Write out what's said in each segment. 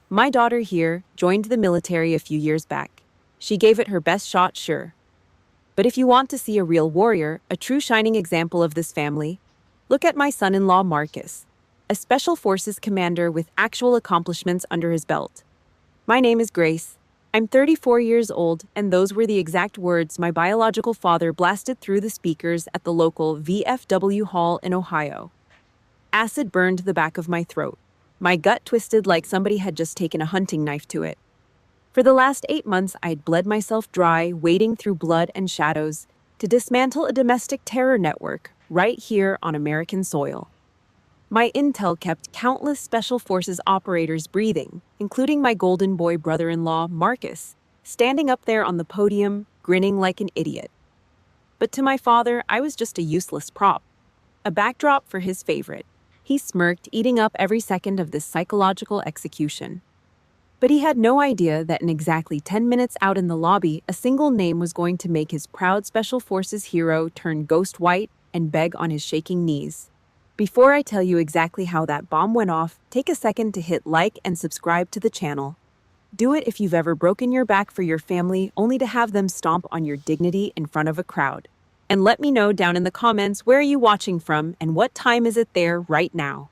My daughter here joined the military a few years back. She gave it her best shot, sure. But if you want to see a real warrior, a true shining example of this family, look at my son-in-law Marcus, a special forces commander with actual accomplishments under his belt. My name is Grace. I'm 34 years old, and those were the exact words my biological father blasted through the speakers at the local VFW hall in Ohio. Acid burned the back of my throat. My gut twisted like somebody had just taken a hunting knife to it. For the last 8 months, I'd bled myself dry, wading through blood and shadows, to dismantle a domestic terror network right here on American soil. My intel kept countless special forces operators breathing, including my golden boy brother-in-law, Marcus, standing up there on the podium, grinning like an idiot. But to my father, I was just a useless prop, a backdrop for his favorite. He smirked, eating up every second of this psychological execution. But he had no idea that in exactly 10 minutes out in the lobby, a single name was going to make his proud Special Forces hero turn ghost white and beg on his shaking knees. Before I tell you exactly how that bomb went off, take a second to hit like and subscribe to the channel. Do it if you've ever broken your back for your family only to have them stomp on your dignity in front of a crowd. And let me know down in the comments where are you watching from and what time is it there right now.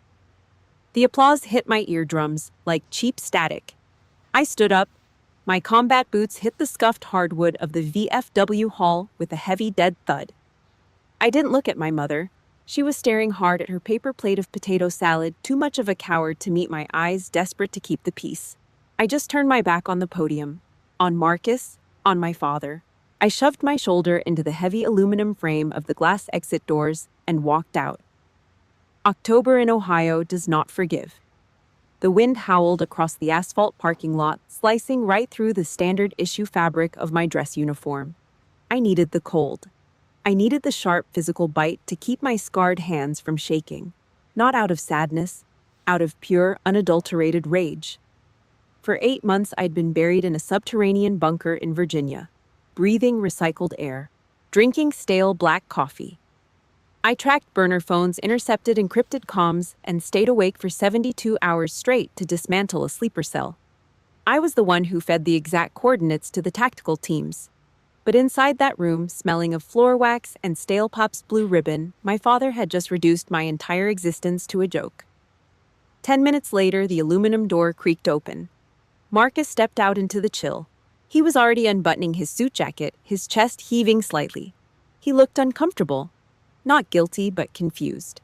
The applause hit my eardrums like cheap static. I stood up. My combat boots hit the scuffed hardwood of the VFW hall with a heavy dead thud. I didn't look at my mother. She was staring hard at her paper plate of potato salad, too much of a coward to meet my eyes, desperate to keep the peace. I just turned my back on the podium, on Marcus, on my father. I shoved my shoulder into the heavy aluminum frame of the glass exit doors and walked out. October in Ohio does not forgive. The wind howled across the asphalt parking lot, slicing right through the standard issue fabric of my dress uniform. I needed the cold. I needed the sharp physical bite to keep my scarred hands from shaking, not out of sadness, out of pure, unadulterated rage. For 8 months, I'd been buried in a subterranean bunker in Virginia, breathing recycled air, drinking stale black coffee. I tracked burner phones, intercepted encrypted comms, and stayed awake for 72 hours straight to dismantle a sleeper cell. I was the one who fed the exact coordinates to the tactical teams. But inside that room, smelling of floor wax and stale Pop's blue ribbon, my father had just reduced my entire existence to a joke. 10 minutes later, the aluminum door creaked open. Marcus stepped out into the chill. He was already unbuttoning his suit jacket, his chest heaving slightly. He looked uncomfortable. Not guilty, but confused.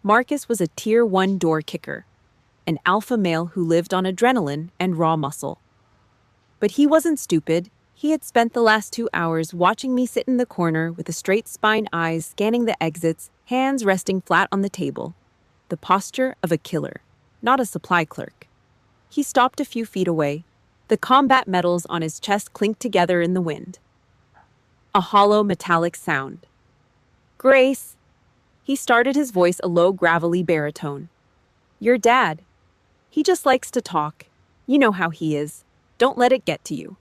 Marcus was a Tier 1 door kicker, an alpha male who lived on adrenaline and raw muscle. But he wasn't stupid. He had spent the last 2 hours watching me sit in the corner with a straight-spined eyes scanning the exits, hands resting flat on the table. The posture of a killer, not a supply clerk. He stopped a few feet away. The combat medals on his chest clinked together in the wind. A hollow metallic sound. "Grace." He started, his voice a low, gravelly baritone. "Your dad. He just likes to talk. You know how he is. Don't let it get to you."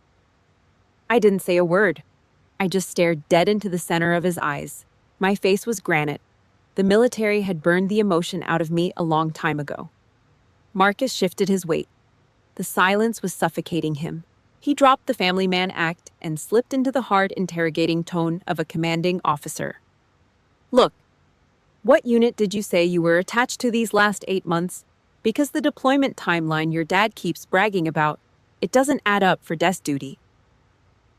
I didn't say a word. I just stared dead into the center of his eyes. My face was granite. The military had burned the emotion out of me a long time ago. Marcus shifted his weight. The silence was suffocating him. He dropped the family man act and slipped into the hard, interrogating tone of a commanding officer. "Look, what unit did you say you were attached to these last 8 months? Because the deployment timeline your dad keeps bragging about, it doesn't add up for desk duty."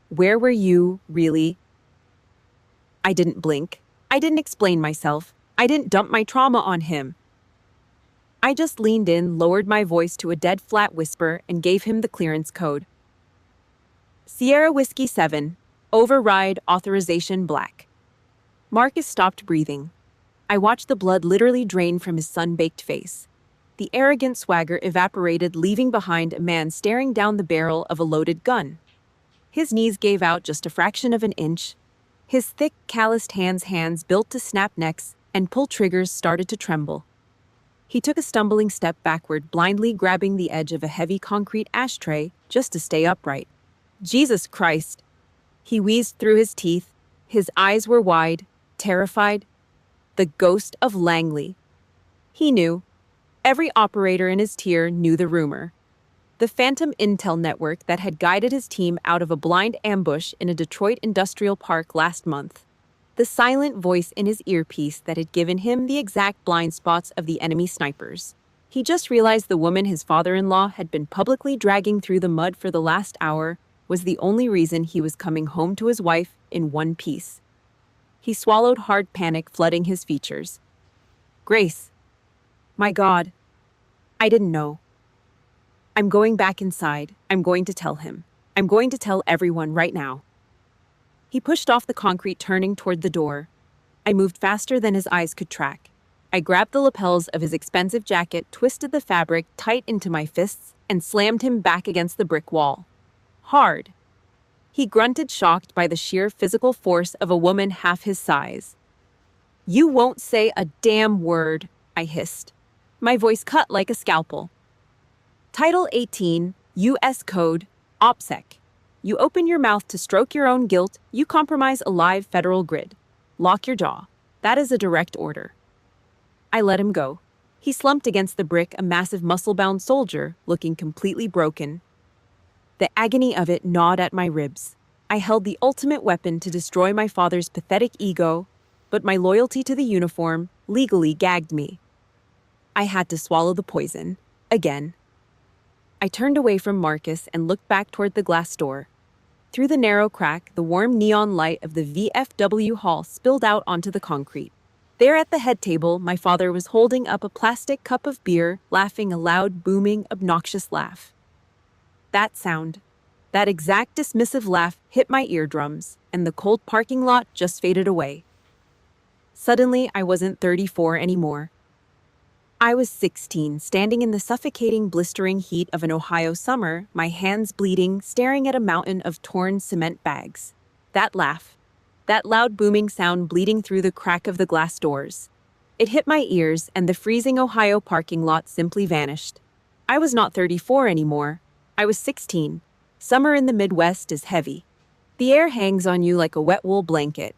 "Where were you, really?" I didn't blink. I didn't explain myself. I didn't dump my trauma on him. I just leaned in, lowered my voice to a dead flat whisper, and gave him the clearance code. "Sierra Whiskey 7, override authorization black." Marcus stopped breathing. I watched the blood literally drain from his sun-baked face. The arrogant swagger evaporated, leaving behind a man staring down the barrel of a loaded gun. His knees gave out just a fraction of an inch. His thick, calloused hands built to snap necks, and pull triggers started to tremble. He took a stumbling step backward, blindly grabbing the edge of a heavy concrete ashtray just to stay upright. "Jesus Christ!" He wheezed through his teeth. His eyes were wide, terrified. The ghost of Langley. He knew. Every operator in his tier knew the rumor. The phantom intel network that had guided his team out of a blind ambush in a Detroit industrial park last month. The silent voice in his earpiece that had given him the exact blind spots of the enemy snipers. He just realized the woman his father-in-law had been publicly dragging through the mud for the last hour was the only reason he was coming home to his wife in one piece. He swallowed hard, panic flooding his features. Grace. My God. I didn't know. I'm going back inside. I'm going to tell him. I'm going to tell everyone right now. He pushed off the concrete, turning toward the door. I moved faster than his eyes could track. I grabbed the lapels of his expensive jacket, twisted the fabric tight into my fists, and slammed him back against the brick wall. Hard. He grunted, shocked by the sheer physical force of a woman half his size. You won't say a damn word, I hissed. My voice cut like a scalpel. Title 18, U.S. Code, OPSEC. You open your mouth to stroke your own guilt, you compromise a live federal grid. Lock your jaw. That is a direct order. I let him go. He slumped against the brick, a massive muscle-bound soldier, looking completely broken. The agony of it gnawed at my ribs. I held the ultimate weapon to destroy my father's pathetic ego, but my loyalty to the uniform legally gagged me. I had to swallow the poison. Again. I turned away from Marcus and looked back toward the glass door. Through the narrow crack, the warm neon light of the VFW hall spilled out onto the concrete. There at the head table, my father was holding up a plastic cup of beer, laughing a loud, booming, obnoxious laugh. That sound, that exact dismissive laugh hit my eardrums, and the cold parking lot just faded away. Suddenly, I wasn't 34 anymore. I was 16, standing in the suffocating, blistering heat of an Ohio summer, my hands bleeding, staring at a mountain of torn cement bags. That laugh, that loud booming sound bleeding through the crack of the glass doors. It hit my ears, and the freezing Ohio parking lot simply vanished. I was not 34 anymore. I was 16. Summer in the Midwest is heavy. The air hangs on you like a wet wool blanket.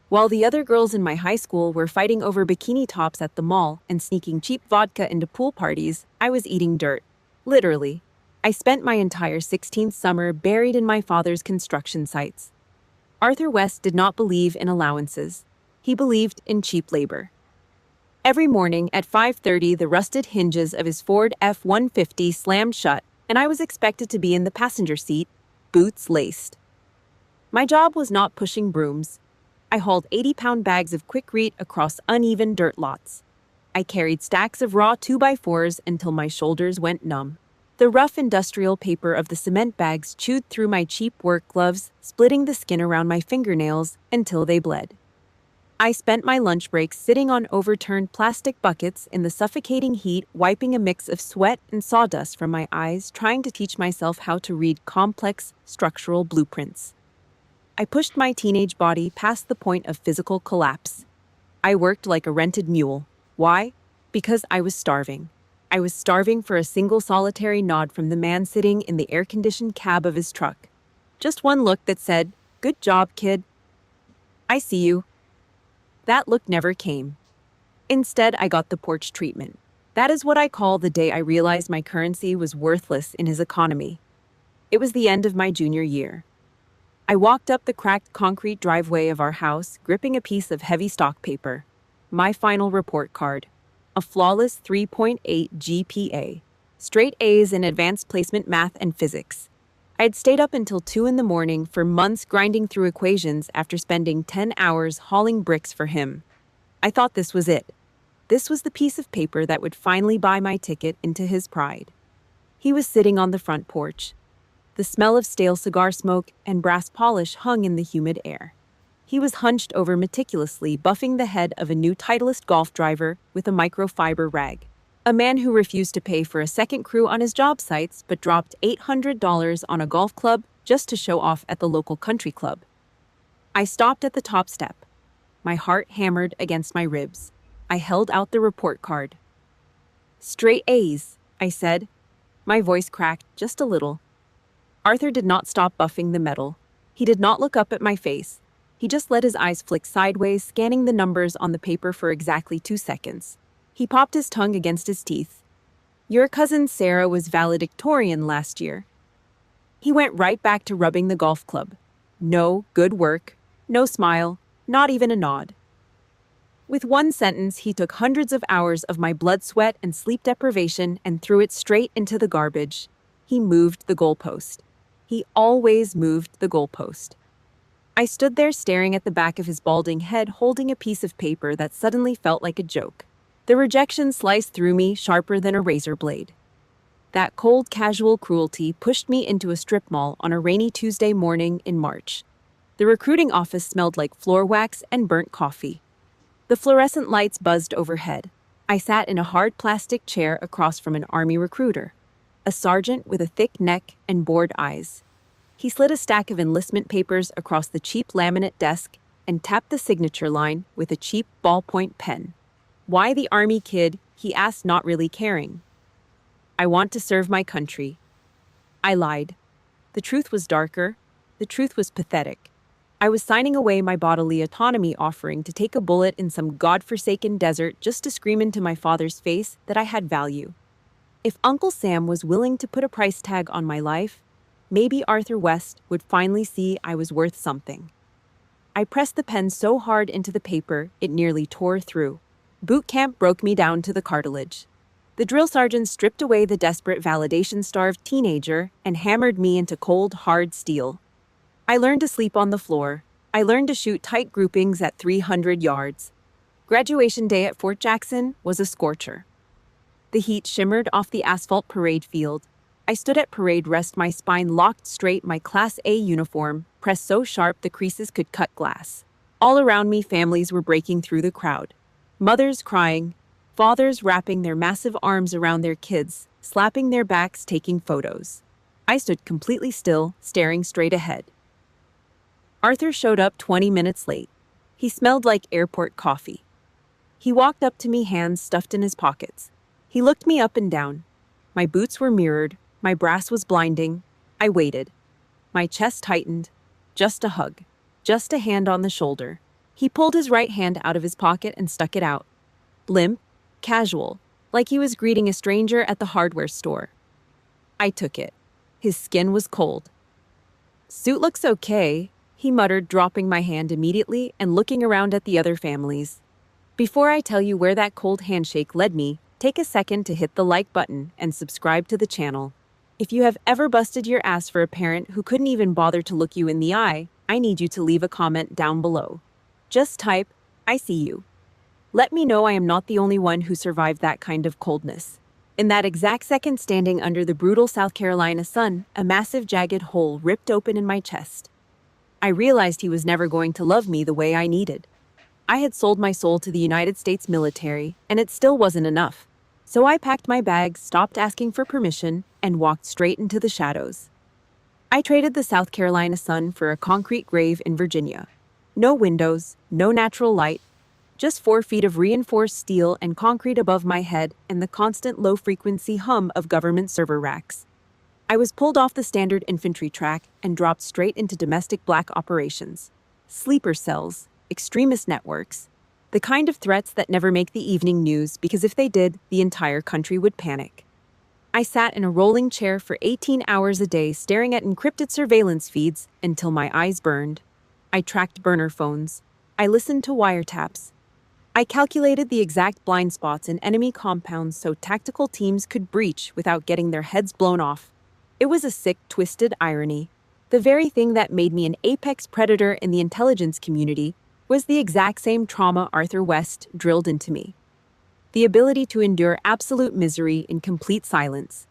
While the other girls in my high school were fighting over bikini tops at the mall and sneaking cheap vodka into pool parties, I was eating dirt. Literally. I spent my entire 16th summer buried in my father's construction sites. Arthur West did not believe in allowances. He believed in cheap labor. Every morning at 5:30, the rusted hinges of his Ford F-150 slammed shut, and I was expected to be in the passenger seat, boots laced. My job was not pushing brooms. I hauled 80-pound bags of quick-reat across uneven dirt lots. I carried stacks of raw 2x4s until my shoulders went numb. The rough industrial paper of the cement bags chewed through my cheap work gloves, splitting the skin around my fingernails until they bled. I spent my lunch breaks sitting on overturned plastic buckets in the suffocating heat, wiping a mix of sweat and sawdust from my eyes, trying to teach myself how to read complex structural blueprints. I pushed my teenage body past the point of physical collapse. I worked like a rented mule. Why? Because I was starving. I was starving for a single solitary nod from the man sitting in the air-conditioned cab of his truck. Just one look that said, "Good job, kid. I see you." That look never came. Instead, I got the porch treatment. That is what I call the day I realized my currency was worthless in his economy. It was the end of my junior year. I walked up the cracked concrete driveway of our house, gripping a piece of heavy stock paper. My final report card. A flawless 3.8 GPA. Straight A's in advanced placement math and physics. I had stayed up until 2 in the morning for months grinding through equations after spending 10 hours hauling bricks for him. I thought this was it. This was the piece of paper that would finally buy my ticket into his pride. He was sitting on the front porch. The smell of stale cigar smoke and brass polish hung in the humid air. He was hunched over meticulously, buffing the head of a new Titleist golf driver with a microfiber rag. A man who refused to pay for a second crew on his job sites but dropped $800 on a golf club just to show off at the local country club. I stopped at the top step. My heart hammered against my ribs. I held out the report card. "Straight A's," I said. My voice cracked just a little. Arthur did not stop buffing the metal. He did not look up at my face. He just let his eyes flick sideways, scanning the numbers on the paper for exactly 2 seconds. He popped his tongue against his teeth. Your cousin Sarah was valedictorian last year. He went right back to rubbing the golf club. No good work, no smile, not even a nod. With one sentence, he took hundreds of hours of my blood, sweat, and sleep deprivation and threw it straight into the garbage. He moved the goalpost. He always moved the goalpost. I stood there staring at the back of his balding head, holding a piece of paper that suddenly felt like a joke. The rejection sliced through me sharper than a razor blade. That cold, casual cruelty pushed me into a strip mall on a rainy Tuesday morning in March. The recruiting office smelled like floor wax and burnt coffee. The fluorescent lights buzzed overhead. I sat in a hard plastic chair across from an army recruiter, a sergeant with a thick neck and bored eyes. He slid a stack of enlistment papers across the cheap laminate desk and tapped the signature line with a cheap ballpoint pen. "Why the army, kid?" he asked, not really caring. "I want to serve my country." I lied. The truth was darker. The truth was pathetic. I was signing away my bodily autonomy, offering to take a bullet in some godforsaken desert just to scream into my father's face that I had value. If Uncle Sam was willing to put a price tag on my life, maybe Arthur West would finally see I was worth something. I pressed the pen so hard into the paper it nearly tore through. Boot camp broke me down to the cartilage. The drill sergeant stripped away the desperate, validation-starved teenager and hammered me into cold, hard steel. I learned to sleep on the floor. I learned to shoot tight groupings at 300 yards. Graduation day at Fort Jackson was a scorcher. The heat shimmered off the asphalt parade field. I stood at parade rest, my spine locked straight, my Class A uniform pressed so sharp the creases could cut glass. All around me, families were breaking through the crowd. Mothers crying, fathers wrapping their massive arms around their kids, slapping their backs, taking photos. I stood completely still, staring straight ahead. Arthur showed up 20 minutes late. He smelled like airport coffee. He walked up to me, hands stuffed in his pockets. He looked me up and down. My boots were mirrored. My brass was blinding. I waited. My chest tightened. Just a hug. Just a hand on the shoulder. He pulled his right hand out of his pocket and stuck it out. Limp, casual, like he was greeting a stranger at the hardware store. I took it. His skin was cold. "Suit looks okay," he muttered, dropping my hand immediately and looking around at the other families. Before I tell you where that cold handshake led me, take a second to hit the like button and subscribe to the channel. If you have ever busted your ass for a parent who couldn't even bother to look you in the eye, I need you to leave a comment down below. Just type, "I see you." Let me know I am not the only one who survived that kind of coldness. In that exact second, standing under the brutal South Carolina sun, a massive jagged hole ripped open in my chest. I realized he was never going to love me the way I needed. I had sold my soul to the United States military, and it still wasn't enough. So I packed my bags, stopped asking for permission, and walked straight into the shadows. I traded the South Carolina sun for a concrete grave in Virginia. No windows, no natural light, just 4 feet of reinforced steel and concrete above my head and the constant low-frequency hum of government server racks. I was pulled off the standard infantry track and dropped straight into domestic black operations. Sleeper cells, extremist networks, the kind of threats that never make the evening news because if they did, the entire country would panic. I sat in a rolling chair for 18 hours a day staring at encrypted surveillance feeds until my eyes burned. I tracked burner phones. I listened to wiretaps. I calculated the exact blind spots in enemy compounds so tactical teams could breach without getting their heads blown off. It was a sick, twisted irony. The very thing that made me an apex predator in the intelligence community was the exact same trauma Arthur West drilled into me. The ability to endure absolute misery in complete silence.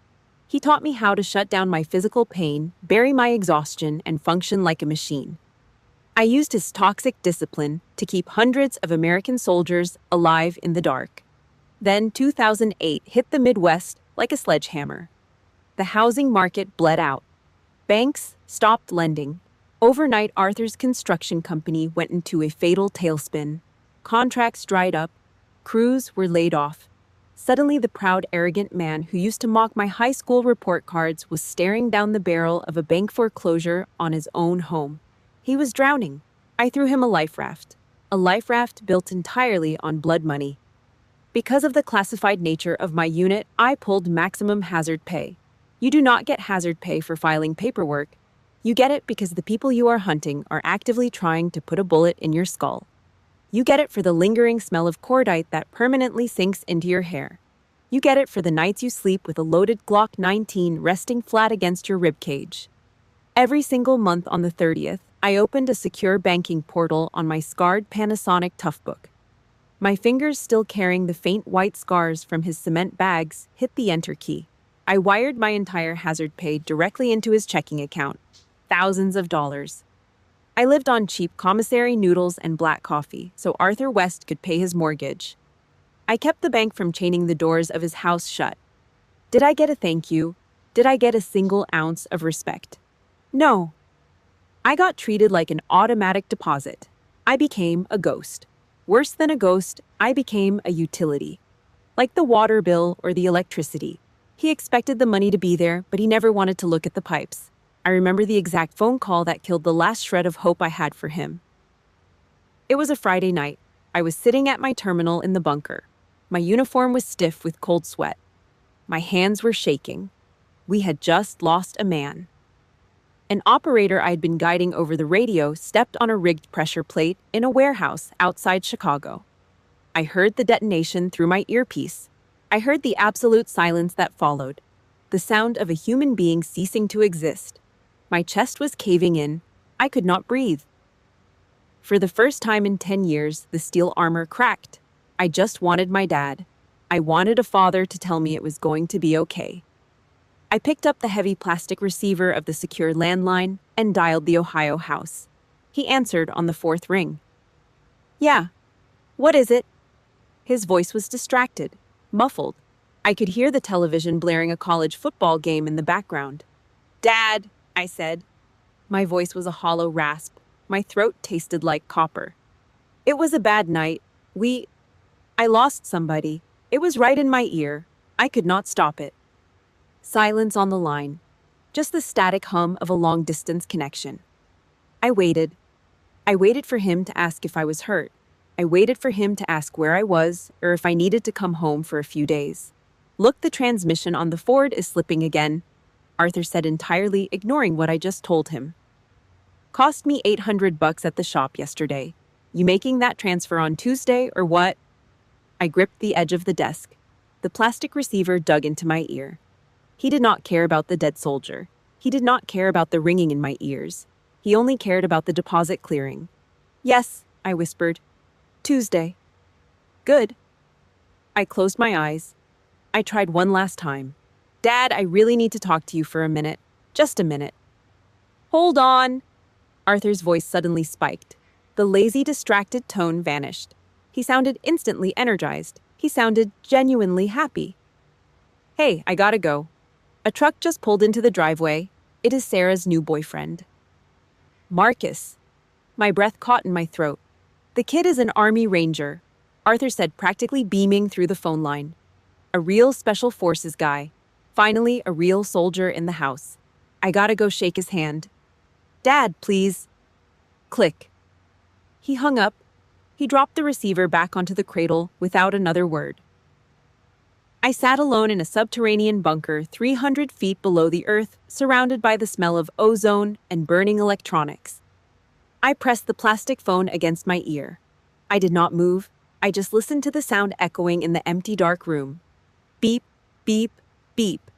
He taught me how to shut down my physical pain, bury my exhaustion, and function like a machine. I used his toxic discipline to keep hundreds of American soldiers alive in the dark. Then 2008 hit the Midwest like a sledgehammer. The housing market bled out. Banks stopped lending. Overnight, Arthur's construction company went into a fatal tailspin. Contracts dried up. Crews were laid off. Suddenly, the proud, arrogant man who used to mock my high school report cards was staring down the barrel of a bank foreclosure on his own home. He was drowning. I threw him a life raft built entirely on blood money. Because of the classified nature of my unit, I pulled maximum hazard pay. You do not get hazard pay for filing paperwork. You get it because the people you are hunting are actively trying to put a bullet in your skull. You get it for the lingering smell of cordite that permanently sinks into your hair. You get it for the nights you sleep with a loaded Glock 19 resting flat against your ribcage. Every single month on the 30th, I opened a secure banking portal on my scarred Panasonic Toughbook. My fingers still carrying the faint white scars from his cement bags hit the enter key. I wired my entire hazard pay directly into his checking account. Thousands of dollars. I lived on cheap commissary noodles and black coffee so Arthur West could pay his mortgage. I kept the bank from chaining the doors of his house shut. Did I get a thank you? Did I get a single ounce of respect? No. I got treated like an automatic deposit. I became a ghost. Worse than a ghost, I became a utility. Like the water bill or the electricity. He expected the money to be there, but he never wanted to look at the pipes. I remember the exact phone call that killed the last shred of hope I had for him. It was a Friday night. I was sitting at my terminal in the bunker. My uniform was stiff with cold sweat. My hands were shaking. We had just lost a man. An operator I'd been guiding over the radio stepped on a rigged pressure plate in a warehouse outside Chicago. I heard the detonation through my earpiece. I heard the absolute silence that followed. The sound of a human being ceasing to exist. My chest was caving in. I could not breathe. For the first time in 10 years, the steel armor cracked. I just wanted my dad. I wanted a father to tell me it was going to be okay. I picked up the heavy plastic receiver of the secure landline and dialed the Ohio house. He answered on the fourth ring. Yeah. What is it? His voice was distracted, muffled. I could hear the television blaring a college football game in the background. Dad, I said. My voice was a hollow rasp. My throat tasted like copper. It was a bad night. I lost somebody. It was right in my ear. I could not stop it. Silence on the line. Just the static hum of a long-distance connection. I waited. I waited for him to ask if I was hurt. I waited for him to ask where I was or if I needed to come home for a few days. Look, the transmission on the Ford is slipping again, Arthur said, entirely ignoring what I just told him. Cost me $800 at the shop yesterday. You making that transfer on Tuesday or what? I gripped the edge of the desk. The plastic receiver dug into my ear. He did not care about the dead soldier. He did not care about the ringing in my ears. He only cared about the deposit clearing. Yes, I whispered. Tuesday. Good. I closed my eyes. I tried one last time. Dad, I really need to talk to you for a minute. Just a minute. Hold on. Arthur's voice suddenly spiked. The lazy, distracted tone vanished. He sounded instantly energized. He sounded genuinely happy. Hey, I gotta go. A truck just pulled into the driveway. It is Sarah's new boyfriend. Marcus. My breath caught in my throat. The kid is an Army Ranger, Arthur said, practically beaming through the phone line. A real Special Forces guy. Finally, a real soldier in the house. I gotta go shake his hand. Dad, please. Click. He hung up. He dropped the receiver back onto the cradle without another word. I sat alone in a subterranean bunker 300 feet below the earth, surrounded by the smell of ozone and burning electronics. I pressed the plastic phone against my ear. I did not move. I just listened to the sound echoing in the empty, dark room. Beep, beep, beep.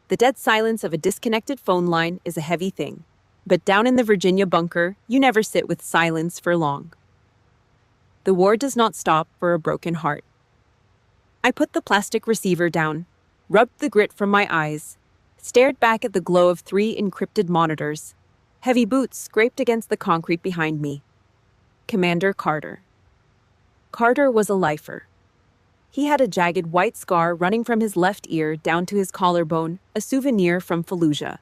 The dead silence of a disconnected phone line is a heavy thing. But down in the Virginia bunker, you never sit with silence for long. The war does not stop for a broken heart. I put the plastic receiver down, rubbed the grit from my eyes, stared back at the glow of 3 encrypted monitors. Heavy boots scraped against the concrete behind me. Commander Carter. Carter was a lifer. He had a jagged white scar running from his left ear down to his collarbone, a souvenir from Fallujah.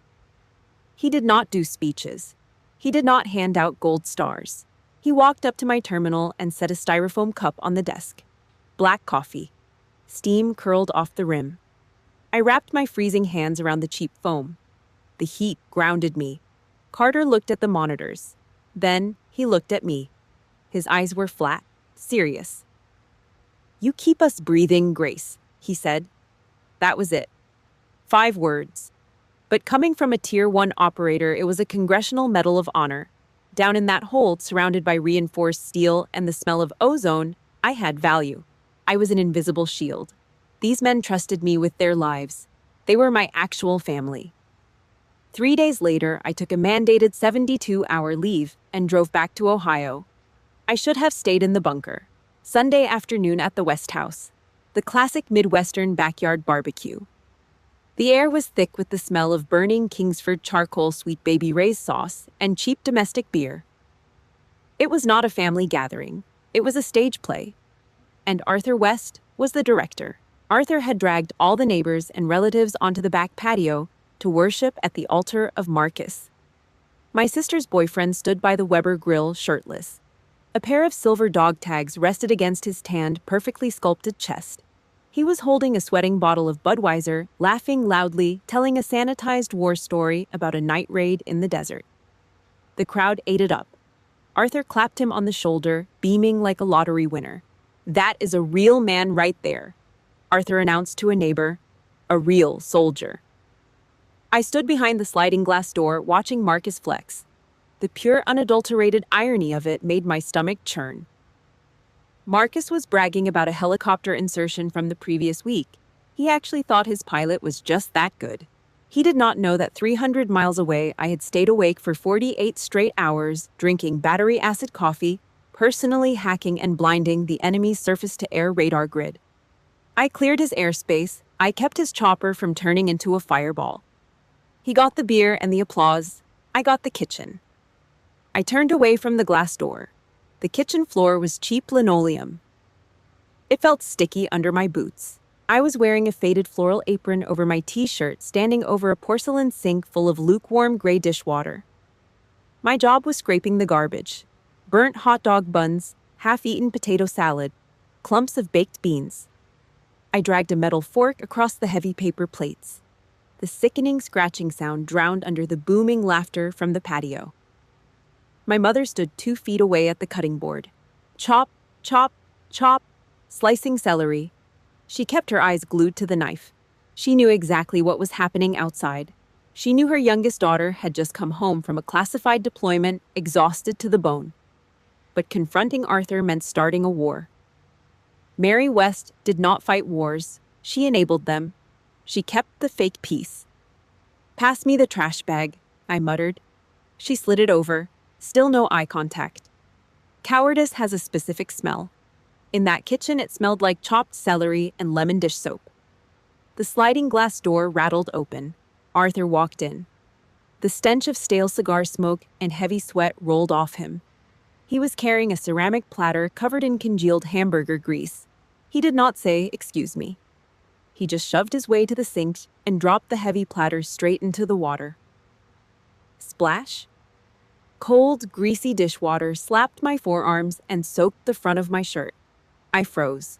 He did not do speeches. He did not hand out gold stars. He walked up to my terminal and set a styrofoam cup on the desk. Black coffee. Steam curled off the rim. I wrapped my freezing hands around the cheap foam. The heat grounded me. Carter looked at the monitors. Then he looked at me. His eyes were flat, serious. "You keep us breathing, Grace," he said. That was it. 5 words. But coming from a Tier 1 operator, it was a Congressional Medal of Honor. Down in that hold, surrounded by reinforced steel and the smell of ozone, I had value. I was an invisible shield. These men trusted me with their lives. They were my actual family. 3 days later, I took a mandated 72-hour leave and drove back to Ohio. I should have stayed in the bunker. Sunday afternoon at the West House, the classic Midwestern backyard barbecue. The air was thick with the smell of burning Kingsford charcoal Sweet Baby Ray's sauce and cheap domestic beer. It was not a family gathering. It was a stage play. And Arthur West was the director. Arthur had dragged all the neighbors and relatives onto the back patio to worship at the altar of Marcus. My sister's boyfriend stood by the Weber grill shirtless. A pair of silver dog tags rested against his tanned, perfectly sculpted chest. He was holding a sweating bottle of Budweiser, laughing loudly, telling a sanitized war story about a night raid in the desert. The crowd ate it up. Arthur clapped him on the shoulder, beaming like a lottery winner. "That is a real man right there," Arthur announced to a neighbor. "A real soldier." I stood behind the sliding glass door, watching Marcus flex. The pure, unadulterated irony of it made my stomach churn. Marcus was bragging about a helicopter insertion from the previous week. He actually thought his pilot was just that good. He did not know that 300 miles away, I had stayed awake for 48 straight hours, drinking battery acid coffee, personally hacking and blinding the enemy's surface-to-air radar grid. I cleared his airspace. I kept his chopper from turning into a fireball. He got the beer and the applause. I got the kitchen. I turned away from the glass door. The kitchen floor was cheap linoleum. It felt sticky under my boots. I was wearing a faded floral apron over my t-shirt, standing over a porcelain sink full of lukewarm gray dishwater. My job was scraping the garbage. Burnt hot dog buns, half-eaten potato salad, clumps of baked beans. I dragged a metal fork across the heavy paper plates. The sickening scratching sound drowned under the booming laughter from the patio. My mother stood 2 feet away at the cutting board. Chop, chop, chop, slicing celery. She kept her eyes glued to the knife. She knew exactly what was happening outside. She knew her youngest daughter had just come home from a classified deployment, exhausted to the bone. But confronting Arthur meant starting a war. Mary West did not fight wars. She enabled them. She kept the fake peace. "Pass me the trash bag," I muttered. She slid it over. Still no eye contact. Cowardice has a specific smell. In that kitchen, it smelled like chopped celery and lemon dish soap. The sliding glass door rattled open. Arthur walked in. The stench of stale cigar smoke and heavy sweat rolled off him. He was carrying a ceramic platter covered in congealed hamburger grease. He did not say, "Excuse me." He just shoved his way to the sink and dropped the heavy platter straight into the water. Splash. Cold, greasy dishwater slapped my forearms and soaked the front of my shirt. I froze.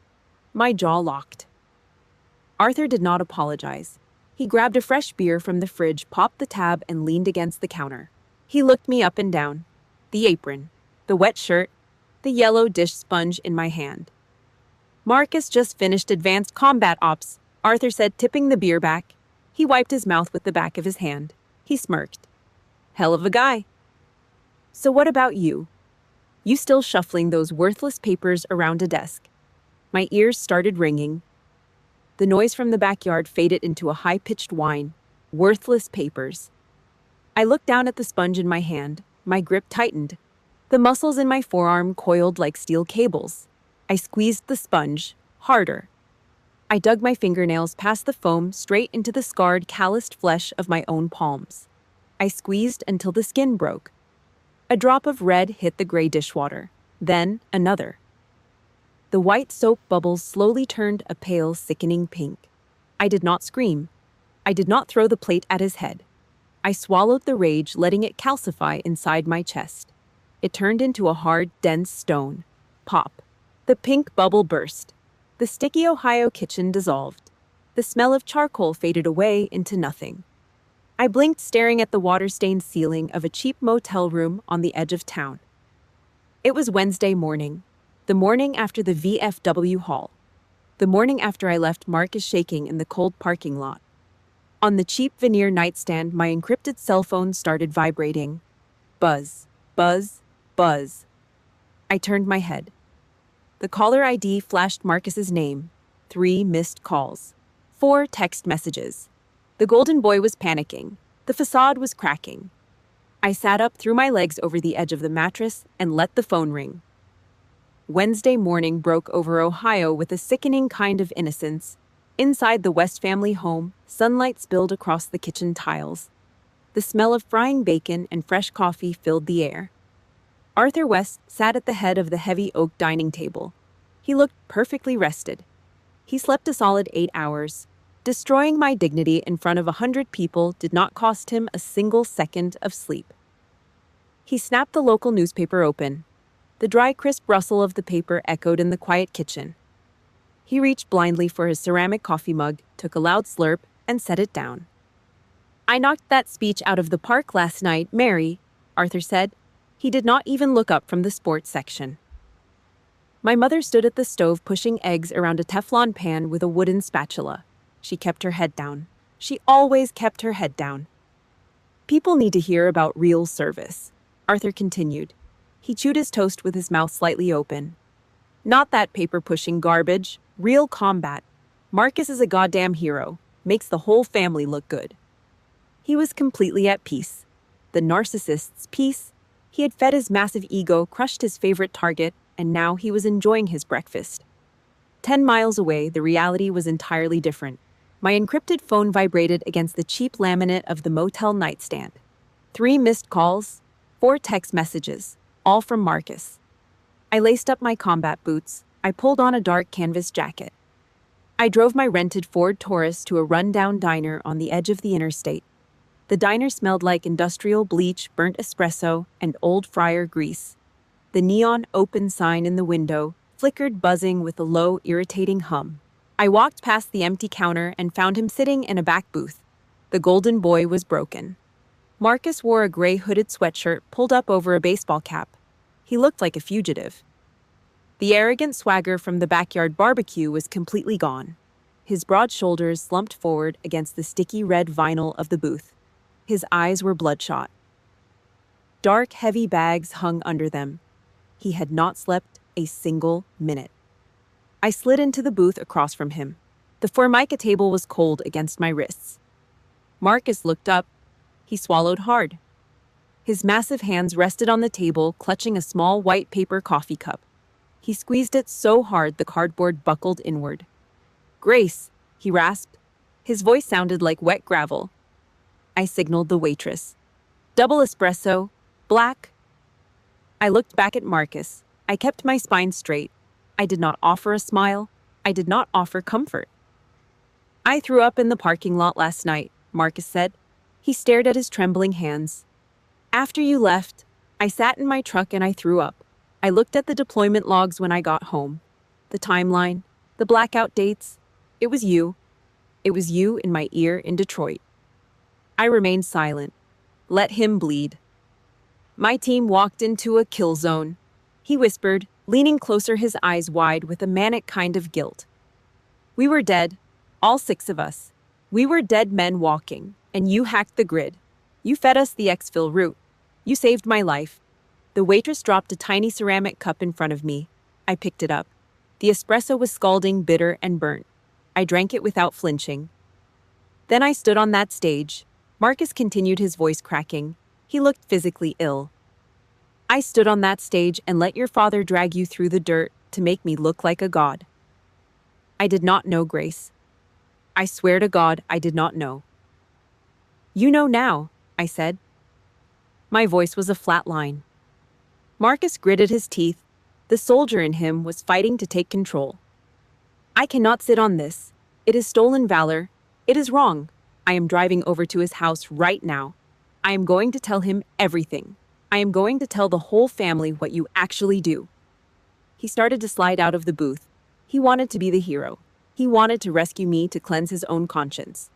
My jaw locked. Arthur did not apologize. He grabbed a fresh beer from the fridge, popped the tab, and leaned against the counter. He looked me up and down. The apron, the wet shirt, the yellow dish sponge in my hand. "Marcus just finished advanced combat ops," Arthur said, tipping the beer back. He wiped his mouth with the back of his hand. He smirked. "Hell of a guy." "So what about you? You still shuffling those worthless papers around a desk?" My ears started ringing. The noise from the backyard faded into a high-pitched whine. Worthless papers. I looked down at the sponge in my hand. My grip tightened. The muscles in my forearm coiled like steel cables. I squeezed the sponge, harder. I dug my fingernails past the foam straight into the scarred, calloused flesh of my own palms. I squeezed until the skin broke. A drop of red hit the gray dishwater. Then another. The white soap bubbles slowly turned a pale, sickening pink. I did not scream. I did not throw the plate at his head. I swallowed the rage, letting it calcify inside my chest. It turned into a hard, dense stone. Pop. The pink bubble burst. The sticky Ohio kitchen dissolved. The smell of charcoal faded away into nothing. I blinked, staring at the water-stained ceiling of a cheap motel room on the edge of town. It was Wednesday morning, the morning after the VFW haul. The morning after I left, Mark is shaking in the cold parking lot. On the cheap veneer nightstand, my encrypted cell phone started vibrating. Buzz, buzz, buzz. I turned my head. The caller ID flashed Marcus's name. 3 missed calls. 4 text messages. The golden boy was panicking. The facade was cracking. I sat up, threw my legs over the edge of the mattress, and let the phone ring. Wednesday morning broke over Ohio with a sickening kind of innocence. Inside the West family home, sunlight spilled across the kitchen tiles. The smell of frying bacon and fresh coffee filled the air. Arthur West sat at the head of the heavy oak dining table. He looked perfectly rested. He slept a solid 8 hours. Destroying my dignity in front of 100 people did not cost him a single second of sleep. He snapped the local newspaper open. The dry, crisp rustle of the paper echoed in the quiet kitchen. He reached blindly for his ceramic coffee mug, took a loud slurp, and set it down. "I knocked that speech out of the park last night, Mary," Arthur said. He did not even look up from the sports section. My mother stood at the stove pushing eggs around a Teflon pan with a wooden spatula. She kept her head down. She always kept her head down. "People need to hear about real service," Arthur continued. He chewed his toast with his mouth slightly open. "Not that paper-pushing garbage. Real combat. Marcus is a goddamn hero. Makes the whole family look good." He was completely at peace. The narcissist's peace. He had fed his massive ego, crushed his favorite target, and now he was enjoying his breakfast. 10 miles away, the reality was entirely different. My encrypted phone vibrated against the cheap laminate of the motel nightstand. 3 missed calls, 4 text messages, all from Marcus. I laced up my combat boots. I pulled on a dark canvas jacket. I drove my rented Ford Taurus to a rundown diner on the edge of the interstate. The diner smelled like industrial bleach, burnt espresso, and old fryer grease. The neon open sign in the window flickered, buzzing with a low, irritating hum. I walked past the empty counter and found him sitting in a back booth. The golden boy was broken. Marcus wore a gray hooded sweatshirt pulled up over a baseball cap. He looked like a fugitive. The arrogant swagger from the backyard barbecue was completely gone. His broad shoulders slumped forward against the sticky red vinyl of the booth. His eyes were bloodshot. Dark, heavy bags hung under them. He had not slept a single minute. I slid into the booth across from him. The Formica table was cold against my wrists. Marcus looked up. He swallowed hard. His massive hands rested on the table, clutching a small white paper coffee cup. He squeezed it so hard the cardboard buckled inward. "Grace," he rasped. His voice sounded like wet gravel. I signaled the waitress. "Double espresso, black." I looked back at Marcus. I kept my spine straight. I did not offer a smile. I did not offer comfort. "I threw up in the parking lot last night," Marcus said. He stared at his trembling hands. "After you left, I sat in my truck and I threw up. I looked at the deployment logs when I got home. The timeline, the blackout dates. It was you. It was you in my ear in Detroit." I remained silent. Let him bleed. "My team walked into a kill zone," he whispered, leaning closer, his eyes wide with a manic kind of guilt. "We were dead, all 6 of us. We were dead men walking, and you hacked the grid. You fed us the exfil route. You saved my life." The waitress dropped a tiny ceramic cup in front of me. I picked it up. The espresso was scalding, bitter, and burnt. I drank it without flinching. "Then I stood on that stage." Marcus continued, his voice cracking. He looked physically ill. "I stood on that stage and let your father drag you through the dirt to make me look like a god. I did not know, Grace. I swear to God, I did not know." "You know now," I said. My voice was a flat line. Marcus gritted his teeth. The soldier in him was fighting to take control. "I cannot sit on this. It is stolen valor. It is wrong. I am driving over to his house right now. I am going to tell him everything. I am going to tell the whole family what you actually do." He started to slide out of the booth. He wanted to be the hero. He wanted to rescue me, to cleanse his own conscience.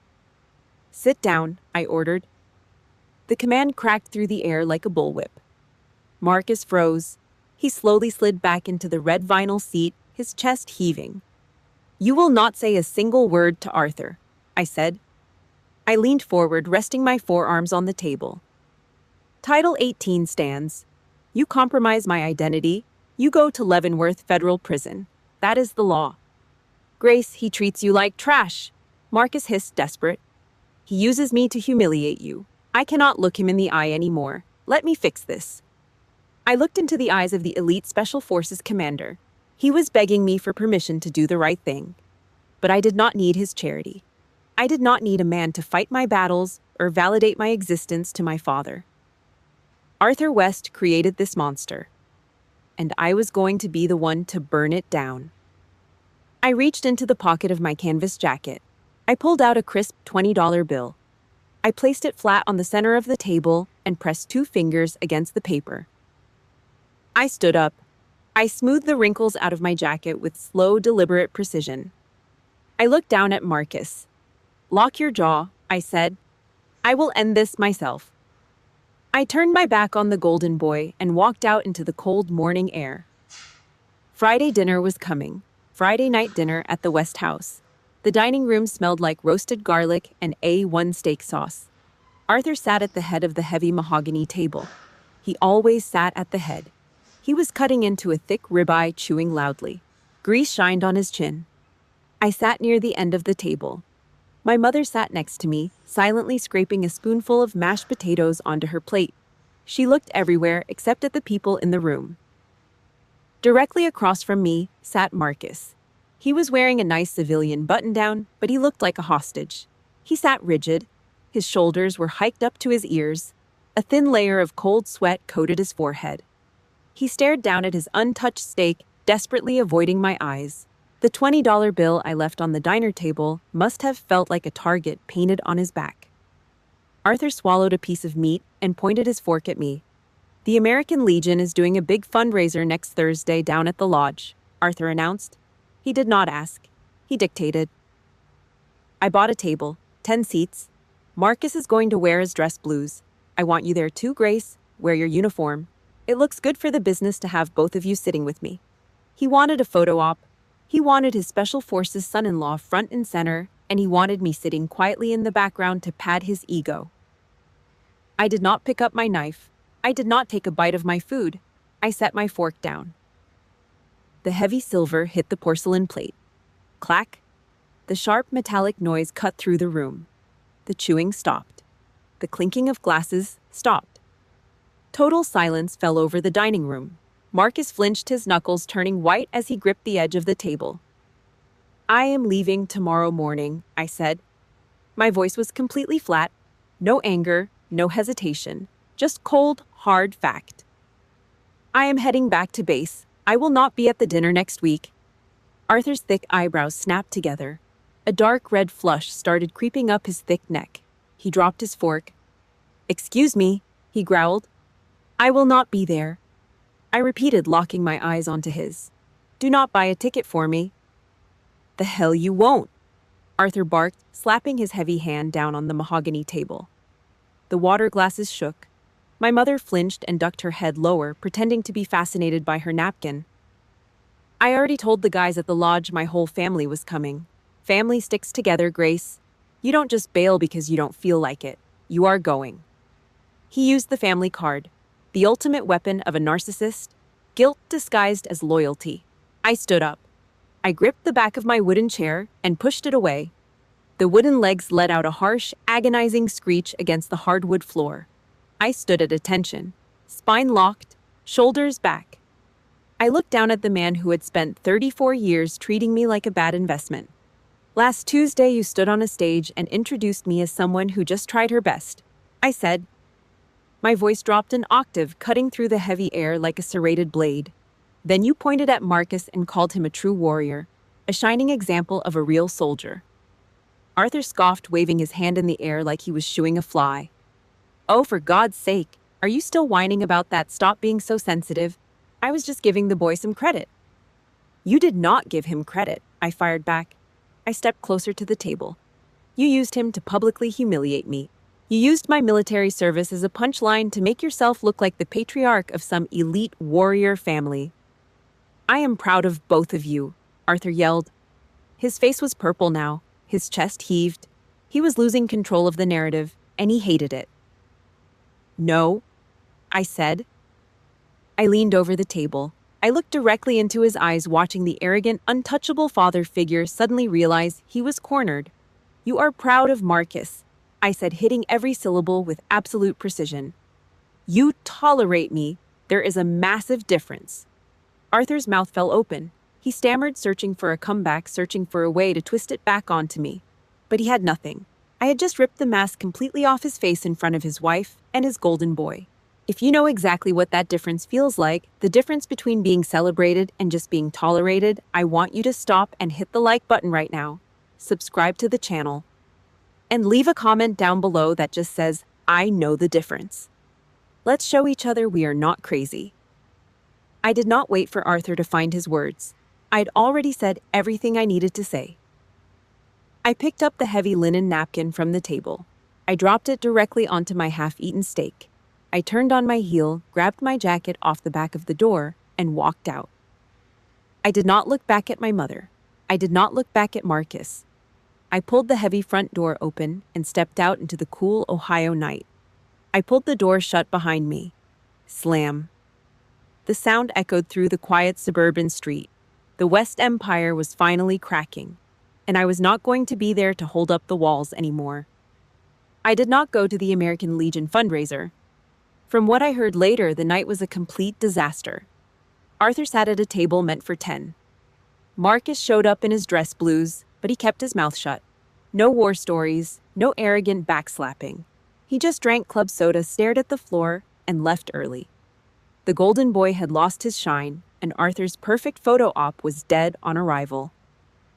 "Sit down," I ordered. The command cracked through the air like a bullwhip. Marcus froze. He slowly slid back into the red vinyl seat, his chest heaving. You will not say a single word to Arthur, I said. I leaned forward, resting my forearms on the table. Title 18 stands. You compromise my identity, you go to Leavenworth Federal Prison. That is the law. Grace, he treats you like trash, Marcus hissed, desperate. He uses me to humiliate you. I cannot look him in the eye anymore. Let me fix this. I looked into the eyes of the elite Special Forces commander. He was begging me for permission to do the right thing. But I did not need his charity. I did not need a man to fight my battles or validate my existence to my father. Arthur West created this monster, and I was going to be the one to burn it down. I reached into the pocket of my canvas jacket. I pulled out a crisp $20 bill. I placed it flat on the center of the table and pressed 2 fingers against the paper. I stood up. I smoothed the wrinkles out of my jacket with slow, deliberate precision. I looked down at Marcus. Lock your jaw, I said. I will end this myself. I turned my back on the golden boy and walked out into the cold morning air. Friday dinner was coming. Friday night dinner at the West House. The dining room smelled like roasted garlic and A1 steak sauce. Arthur sat at the head of the heavy mahogany table. He always sat at the head. He was cutting into a thick ribeye, chewing loudly. Grease shined on his chin. I sat near the end of the table. My mother sat next to me, silently scraping a spoonful of mashed potatoes onto her plate. She looked everywhere except at the people in the room. Directly across from me sat Marcus. He was wearing a nice civilian button-down, but he looked like a hostage. He sat rigid. His shoulders were hiked up to his ears. A thin layer of cold sweat coated his forehead. He stared down at his untouched steak, desperately avoiding my eyes. The $20 bill I left on the diner table must have felt like a target painted on his back. Arthur swallowed a piece of meat and pointed his fork at me. The American Legion is doing a big fundraiser next Thursday down at the lodge, Arthur announced. He did not ask. He dictated. I bought a table, 10 seats. Marcus is going to wear his dress blues. I want you there too, Grace. Wear your uniform. It looks good for the business to have both of you sitting with me. He wanted a photo op. He wanted his Special Forces son-in-law front and center, and he wanted me sitting quietly in the background to pad his ego. I did not pick up my knife. I did not take a bite of my food. I set my fork down. The heavy silver hit the porcelain plate. Clack! The sharp metallic noise cut through the room. The chewing stopped. The clinking of glasses stopped. Total silence fell over the dining room. Marcus flinched, his knuckles turning white as he gripped the edge of the table. I am leaving tomorrow morning, I said. My voice was completely flat. No anger, no hesitation, just cold, hard fact. I am heading back to base. I will not be at the dinner next week. Arthur's thick eyebrows snapped together. A dark red flush started creeping up his thick neck. He dropped his fork. Excuse me, he growled. I will not be there. I repeated, locking my eyes onto his. Do not buy a ticket for me. The hell you won't, Arthur barked, slapping his heavy hand down on the mahogany table. The water glasses shook. My mother flinched and ducked her head lower, pretending to be fascinated by her napkin. I already told the guys at the lodge my whole family was coming. Family sticks together, Grace. You don't just bail because you don't feel like it. You are going. He used the family card. The ultimate weapon of a narcissist, guilt disguised as loyalty. I stood up. I gripped the back of my wooden chair and pushed it away. The wooden legs let out a harsh, agonizing screech against the hardwood floor. I stood at attention, spine locked, shoulders back. I looked down at the man who had spent 34 years treating me like a bad investment. Last Tuesday, you stood on a stage and introduced me as someone who just tried her best, I said. My voice dropped an octave, cutting through the heavy air like a serrated blade. Then you pointed at Marcus and called him a true warrior, a shining example of a real soldier. Arthur scoffed, waving his hand in the air like he was shooing a fly. Oh, for God's sake, are you still whining about that? Stop being so sensitive. I was just giving the boy some credit. You did not give him credit, I fired back. I stepped closer to the table. You used him to publicly humiliate me. You used my military service as a punchline to make yourself look like the patriarch of some elite warrior family. I am proud of both of you, Arthur yelled. His face was purple now, his chest heaved. He was losing control of the narrative, and he hated it. "No," I said. I leaned over the table. I looked directly into his eyes, watching the arrogant, untouchable father figure suddenly realize he was cornered. "You are proud of Marcus," I said, hitting every syllable with absolute precision. "You tolerate me. There is a massive difference." Arthur's mouth fell open. He stammered, searching for a comeback, searching for a way to twist it back onto me. But he had nothing. I had just ripped the mask completely off his face in front of his wife and his golden boy. If you know exactly what that difference feels like, the difference between being celebrated and just being tolerated, I want you to stop and hit the like button right now. Subscribe to the channel. And leave a comment down below that just says, "I know the difference." Let's show each other we are not crazy. I did not wait for Arthur to find his words. I'd already said everything I needed to say. I picked up the heavy linen napkin from the table. I dropped it directly onto my half-eaten steak. I turned on my heel, grabbed my jacket off the back of the door, and walked out. I did not look back at my mother. I did not look back at Marcus. I pulled the heavy front door open and stepped out into the cool Ohio night. I pulled the door shut behind me. Slam. The sound echoed through the quiet suburban street. The West Empire was finally cracking, and I was not going to be there to hold up the walls anymore. I did not go to the American Legion fundraiser. From what I heard later, the night was a complete disaster. Arthur sat at a table meant for 10. Marcus showed up in his dress blues, but he kept his mouth shut. No war stories, no arrogant backslapping. He just drank club soda, stared at the floor, and left early. The golden boy had lost his shine, and Arthur's perfect photo op was dead on arrival.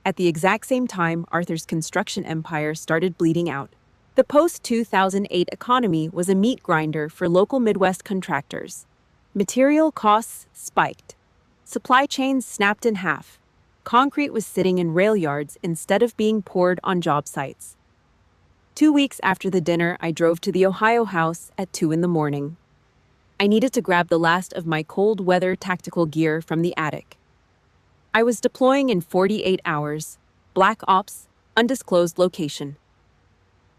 At the exact same time, Arthur's construction empire started bleeding out. The post-2008 economy was a meat grinder for local Midwest contractors. Material costs spiked. Supply chains snapped in half. Concrete was sitting in rail yards instead of being poured on job sites. 2 weeks after the dinner, I drove to the Ohio house at 2 in the morning. I needed to grab the last of my cold weather tactical gear from the attic. I was deploying in 48 hours. Black Ops, undisclosed location.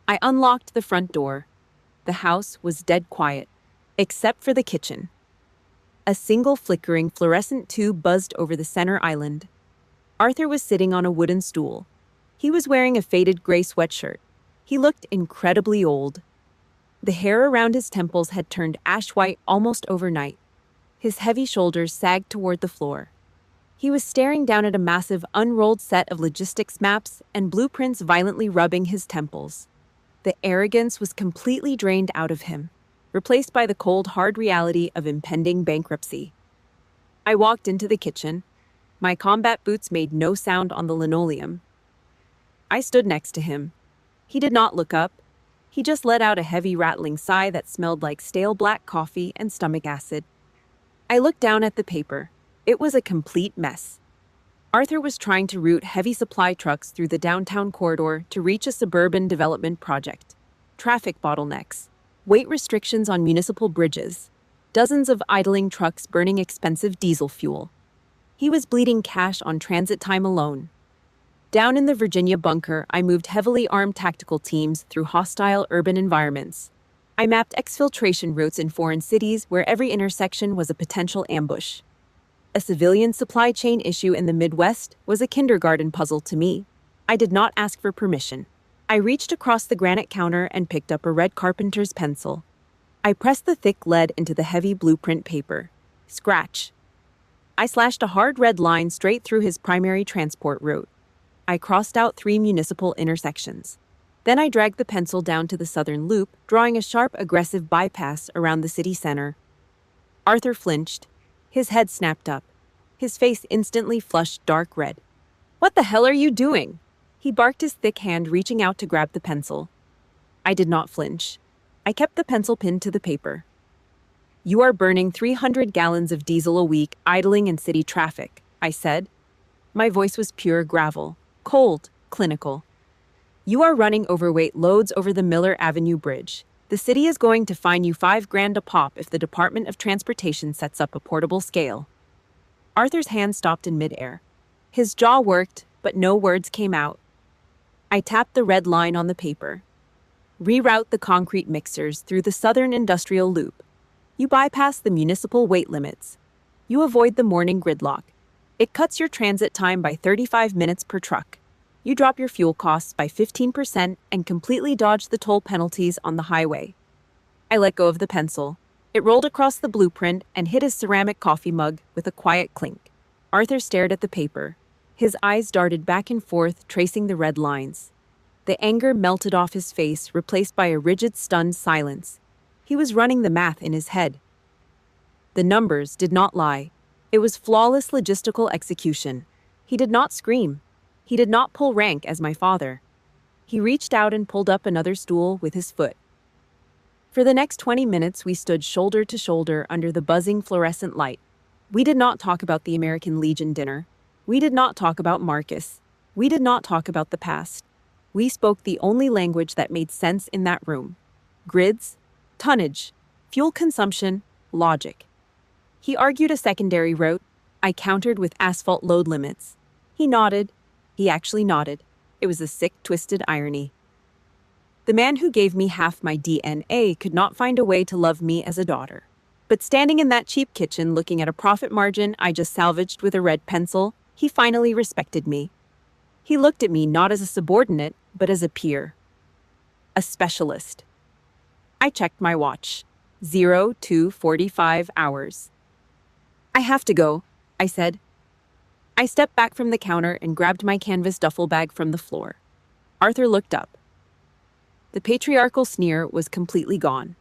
I unlocked the front door. The house was dead quiet, except for the kitchen. A single flickering fluorescent tube buzzed over the center island. Arthur was sitting on a wooden stool. He was wearing a faded gray sweatshirt. He looked incredibly old. The hair around his temples had turned ash-white almost overnight. His heavy shoulders sagged toward the floor. He was staring down at a massive, unrolled set of logistics maps and blueprints violently rubbing his temples. The arrogance was completely drained out of him, replaced by the cold, hard reality of impending bankruptcy. I walked into the kitchen. My combat boots made no sound on the linoleum. I stood next to him. He did not look up. He just let out a heavy rattling sigh that smelled like stale black coffee and stomach acid. I looked down at the paper. It was a complete mess. Arthur was trying to route heavy supply trucks through the downtown corridor to reach a suburban development project. Traffic bottlenecks, weight restrictions on municipal bridges, dozens of idling trucks burning expensive diesel fuel. He was bleeding cash on transit time alone. Down in the Virginia bunker, I moved heavily armed tactical teams through hostile urban environments. I mapped exfiltration routes in foreign cities where every intersection was a potential ambush. A civilian supply chain issue in the Midwest was a kindergarten puzzle to me. I did not ask for permission. I reached across the granite counter and picked up a red carpenter's pencil. I pressed the thick lead into the heavy blueprint paper. Scratch. I slashed a hard red line straight through his primary transport route. I crossed out 3 municipal intersections. Then I dragged the pencil down to the southern loop, drawing a sharp, aggressive bypass around the city center. Arthur flinched. His head snapped up. His face instantly flushed dark red. "What the hell are you doing?" He barked, his thick hand reaching out to grab the pencil. I did not flinch. I kept the pencil pinned to the paper. "You are burning 300 gallons of diesel a week idling in city traffic," I said. My voice was pure gravel, cold, clinical. "You are running overweight loads over the Miller Avenue Bridge. The city is going to fine you $5,000 a pop if the Department of Transportation sets up a portable scale." Arthur's hand stopped in midair. His jaw worked, but no words came out. I tapped the red line on the paper. Reroute the concrete mixers through the Southern Industrial Loop. You bypass the municipal weight limits. You avoid the morning gridlock. It cuts your transit time by 35 minutes per truck. You drop your fuel costs by 15% and completely dodge the toll penalties on the highway. I let go of the pencil. It rolled across the blueprint and hit his ceramic coffee mug with a quiet clink. Arthur stared at the paper. His eyes darted back and forth, tracing the red lines. The anger melted off his face, replaced by a rigid, stunned silence. He was running the math in his head. The numbers did not lie. It was flawless logistical execution. He did not scream. He did not pull rank as my father. He reached out and pulled up another stool with his foot. For the next 20 minutes, we stood shoulder to shoulder under the buzzing fluorescent light. We did not talk about the American Legion dinner. We did not talk about Marcus. We did not talk about the past. We spoke the only language that made sense in that room. Grids, tonnage, fuel consumption, logic. He argued a secondary route. I countered with asphalt load limits. He nodded. He actually nodded. It was a sick, twisted irony. The man who gave me half my DNA could not find a way to love me as a daughter. But standing in that cheap kitchen looking at a profit margin I just salvaged with a red pencil, he finally respected me. He looked at me not as a subordinate, but as a peer. A specialist. I checked my watch. 02:45 hours. I have to go, I said. I stepped back from the counter and grabbed my canvas duffel bag from the floor. Arthur looked up. The patriarchal sneer was completely gone.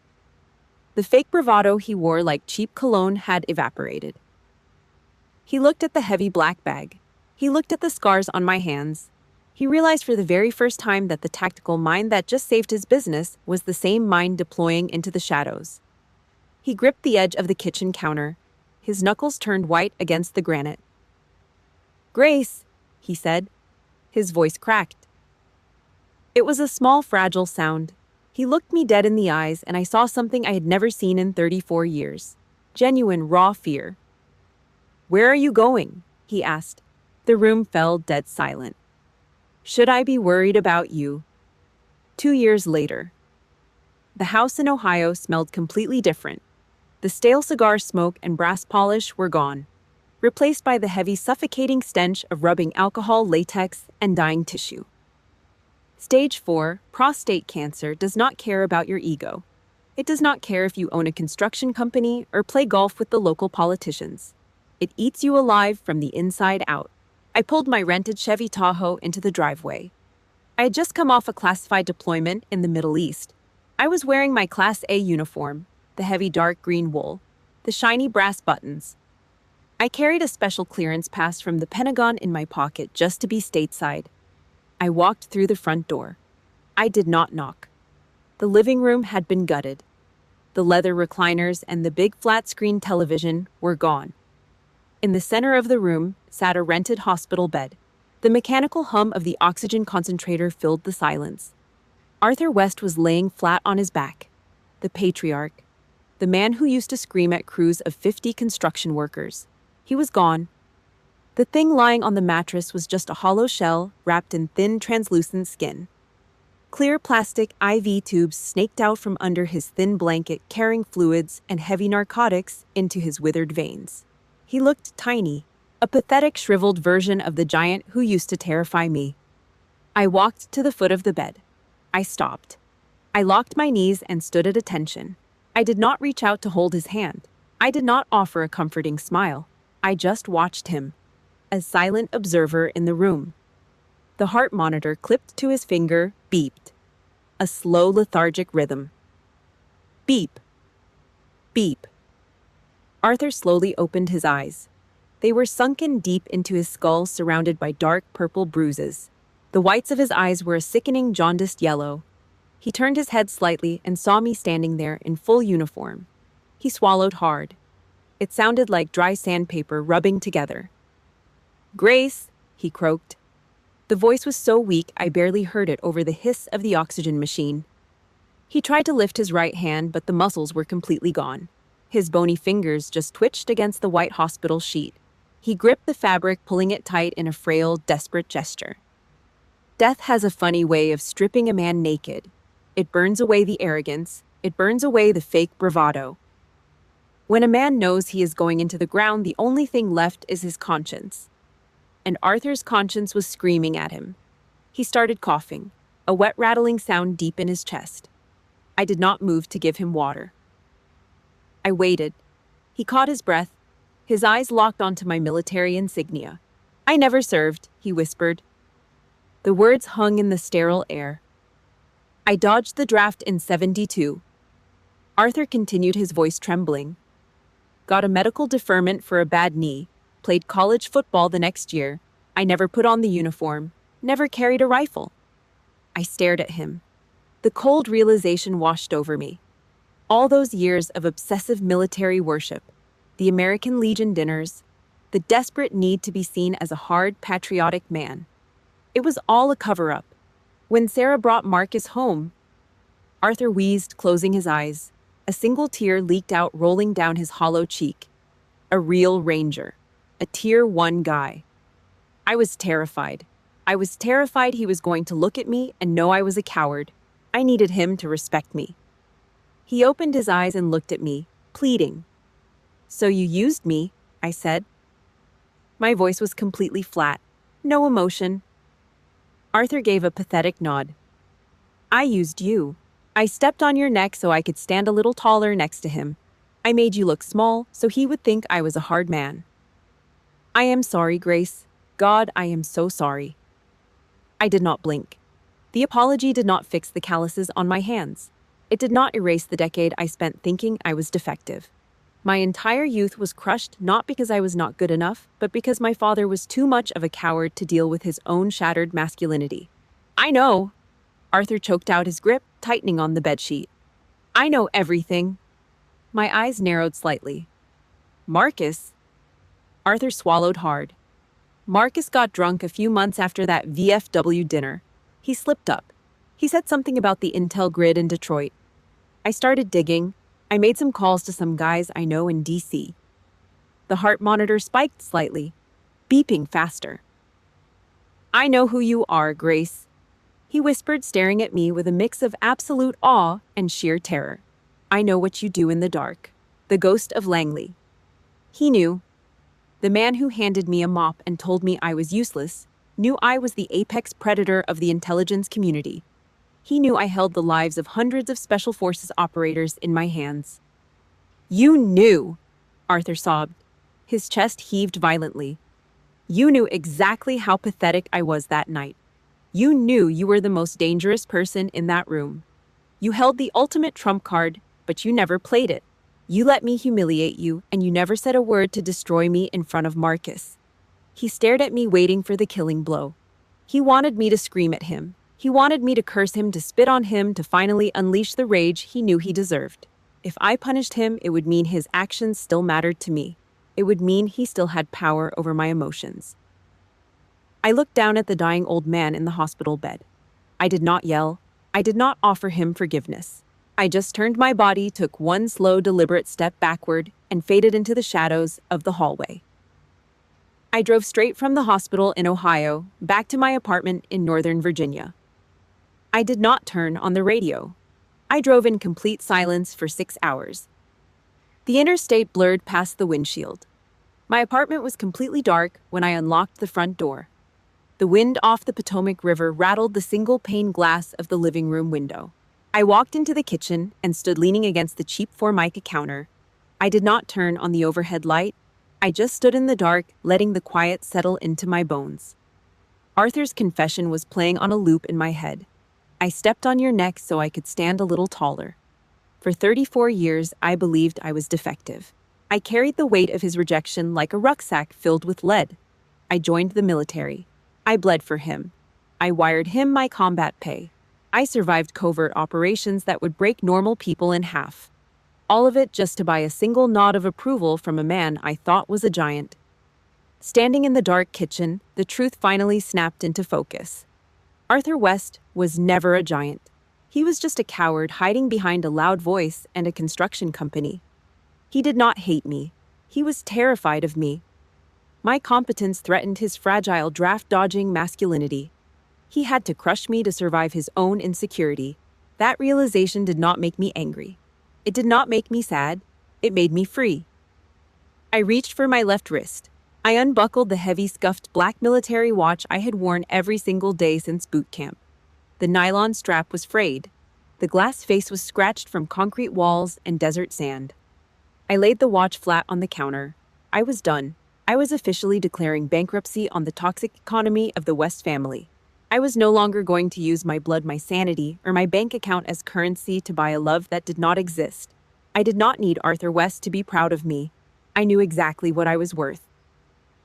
The fake bravado he wore like cheap cologne had evaporated. He looked at the heavy black bag. He looked at the scars on my hands. He realized for the very first time that the tactical mind that just saved his business was the same mind deploying into the shadows. He gripped the edge of the kitchen counter. His knuckles turned white against the granite. "Grace," he said. His voice cracked. It was a small, fragile sound. He looked me dead in the eyes, and I saw something I had never seen in 34 years. Genuine, raw fear. "Where are you going?" he asked. The room fell dead silent. "Should I be worried about you?" 2 years later. The house in Ohio smelled completely different. The stale cigar smoke and brass polish were gone, replaced by the heavy, suffocating stench of rubbing alcohol, latex, and dying tissue. Stage 4, prostate cancer does not care about your ego. It does not care if you own a construction company or play golf with the local politicians. It eats you alive from the inside out. I pulled my rented Chevy Tahoe into the driveway. I had just come off a classified deployment in the Middle East. I was wearing my Class A uniform, the heavy dark green wool, the shiny brass buttons. I carried a special clearance pass from the Pentagon in my pocket just to be stateside. I walked through the front door. I did not knock. The living room had been gutted. The leather recliners and the big flat-screen television were gone. In the center of the room sat a rented hospital bed. The mechanical hum of the oxygen concentrator filled the silence. Arthur West was laying flat on his back. The patriarch. The man who used to scream at crews of 50 construction workers. He was gone. The thing lying on the mattress was just a hollow shell wrapped in thin, translucent skin. Clear plastic IV tubes snaked out from under his thin blanket, carrying fluids and heavy narcotics into his withered veins. He looked tiny, a pathetic, shriveled version of the giant who used to terrify me. I walked to the foot of the bed. I stopped. I locked my knees and stood at attention. I did not reach out to hold his hand. I did not offer a comforting smile. I just watched him, a silent observer in the room. The heart monitor clipped to his finger beeped, a slow, lethargic rhythm. Beep. Beep. Arthur slowly opened his eyes. They were sunken deep into his skull, surrounded by dark purple bruises. The whites of his eyes were a sickening jaundiced yellow. He turned his head slightly and saw me standing there in full uniform. He swallowed hard. It sounded like dry sandpaper rubbing together. "Grace," he croaked. The voice was so weak I barely heard it over the hiss of the oxygen machine. He tried to lift his right hand, but the muscles were completely gone. His bony fingers just twitched against the white hospital sheet. He gripped the fabric, pulling it tight in a frail, desperate gesture. Death has a funny way of stripping a man naked. It burns away the arrogance. It burns away the fake bravado. When a man knows he is going into the ground, the only thing left is his conscience. And Arthur's conscience was screaming at him. He started coughing, a wet rattling sound deep in his chest. I did not move to give him water. I waited. He caught his breath. His eyes locked onto my military insignia. "I never served," he whispered. The words hung in the sterile air. "I dodged the draft in 72. Arthur continued, his voice trembling. "Got a medical deferment for a bad knee. Played college football the next year. I never put on the uniform. Never carried a rifle." I stared at him. The cold realization washed over me. All those years of obsessive military worship, the American Legion dinners, the desperate need to be seen as a hard, patriotic man. It was all a cover-up. When Sarah brought Marcus home, Arthur wheezed, closing his eyes. A single tear leaked out, rolling down his hollow cheek. A real Ranger. A Tier 1 guy. I was terrified. I was terrified he was going to look at me and know I was a coward. I needed him to respect me. He opened his eyes and looked at me, pleading. "So you used me," I said. My voice was completely flat. No emotion. Arthur gave a pathetic nod. "I used you. I stepped on your neck so I could stand a little taller next to him. I made you look small so he would think I was a hard man. I am sorry, Grace. God, I am so sorry." I did not blink. The apology did not fix the calluses on my hands. It did not erase the decade I spent thinking I was defective. My entire youth was crushed not because I was not good enough, but because my father was too much of a coward to deal with his own shattered masculinity. "I know." Arthur choked out, his grip tightening on the bedsheet. "I know everything." My eyes narrowed slightly. "Marcus?" Arthur swallowed hard. "Marcus got drunk a few months after that VFW dinner. He slipped up. He said something about the intel grid in Detroit. I started digging. I made some calls to some guys I know in DC. The heart monitor spiked slightly, beeping faster. "I know who you are, Grace," he whispered, staring at me with a mix of absolute awe and sheer terror. "I know what you do in the dark. The ghost of Langley." He knew. The man who handed me a mop and told me I was useless knew I was the apex predator of the intelligence community. He knew I held the lives of hundreds of Special Forces operators in my hands. "You knew," Arthur sobbed. His chest heaved violently. "You knew exactly how pathetic I was that night. You knew you were the most dangerous person in that room. You held the ultimate trump card, but you never played it. You let me humiliate you, and you never said a word to destroy me in front of Marcus." He stared at me, waiting for the killing blow. He wanted me to scream at him. He wanted me to curse him, to spit on him, to finally unleash the rage he knew he deserved. If I punished him, it would mean his actions still mattered to me. It would mean he still had power over my emotions. I looked down at the dying old man in the hospital bed. I did not yell. I did not offer him forgiveness. I just turned my body, took one slow, deliberate step backward, and faded into the shadows of the hallway. I drove straight from the hospital in Ohio back to my apartment in Northern Virginia. I did not turn on the radio. I drove in complete silence for 6 hours. The interstate blurred past the windshield. My apartment was completely dark when I unlocked the front door. The wind off the Potomac River rattled the single-pane glass of the living room window. I walked into the kitchen and stood leaning against the cheap Formica counter. I did not turn on the overhead light. I just stood in the dark, letting the quiet settle into my bones. Arthur's confession was playing on a loop in my head. "I stepped on your neck so I could stand a little taller." For 34 years, I believed I was defective. I carried the weight of his rejection like a rucksack filled with lead. I joined the military. I bled for him. I wired him my combat pay. I survived covert operations that would break normal people in half. All of it just to buy a single nod of approval from a man I thought was a giant. Standing in the dark kitchen, the truth finally snapped into focus. Arthur West was never a giant. He was just a coward hiding behind a loud voice and a construction company. He did not hate me. He was terrified of me. My competence threatened his fragile draft-dodging masculinity. He had to crush me to survive his own insecurity. That realization did not make me angry. It did not make me sad. It made me free. I reached for my left wrist. I unbuckled the heavy, scuffed black military watch I had worn every single day since boot camp. The nylon strap was frayed. The glass face was scratched from concrete walls and desert sand. I laid the watch flat on the counter. I was done. I was officially declaring bankruptcy on the toxic economy of the West family. I was no longer going to use my blood, my sanity, or my bank account as currency to buy a love that did not exist. I did not need Arthur West to be proud of me. I knew exactly what I was worth.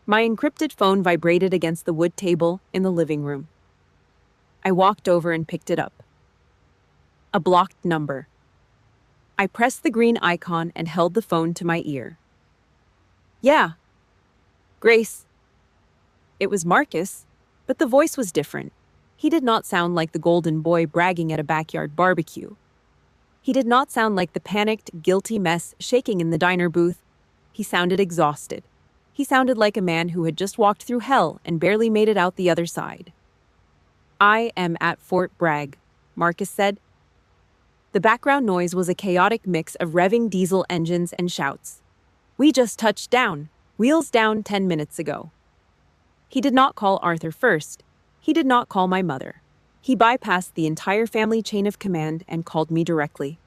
My encrypted phone vibrated against the wood table in the living room. I walked over and picked it up. A blocked number. I pressed the green icon and held the phone to my ear. Yeah. Grace. It was Marcus, but the voice was different. He did not sound like the golden boy bragging at a backyard barbecue. He did not sound like the panicked, guilty mess shaking in the diner booth. He sounded exhausted. He sounded like a man who had just walked through hell and barely made it out the other side. I am at Fort Bragg, Marcus said. The background noise was a chaotic mix of revving diesel engines and shouts. We just touched down, wheels down 10 minutes ago. He did not call Arthur first. He did not call my mother. He bypassed the entire family chain of command and called me directly.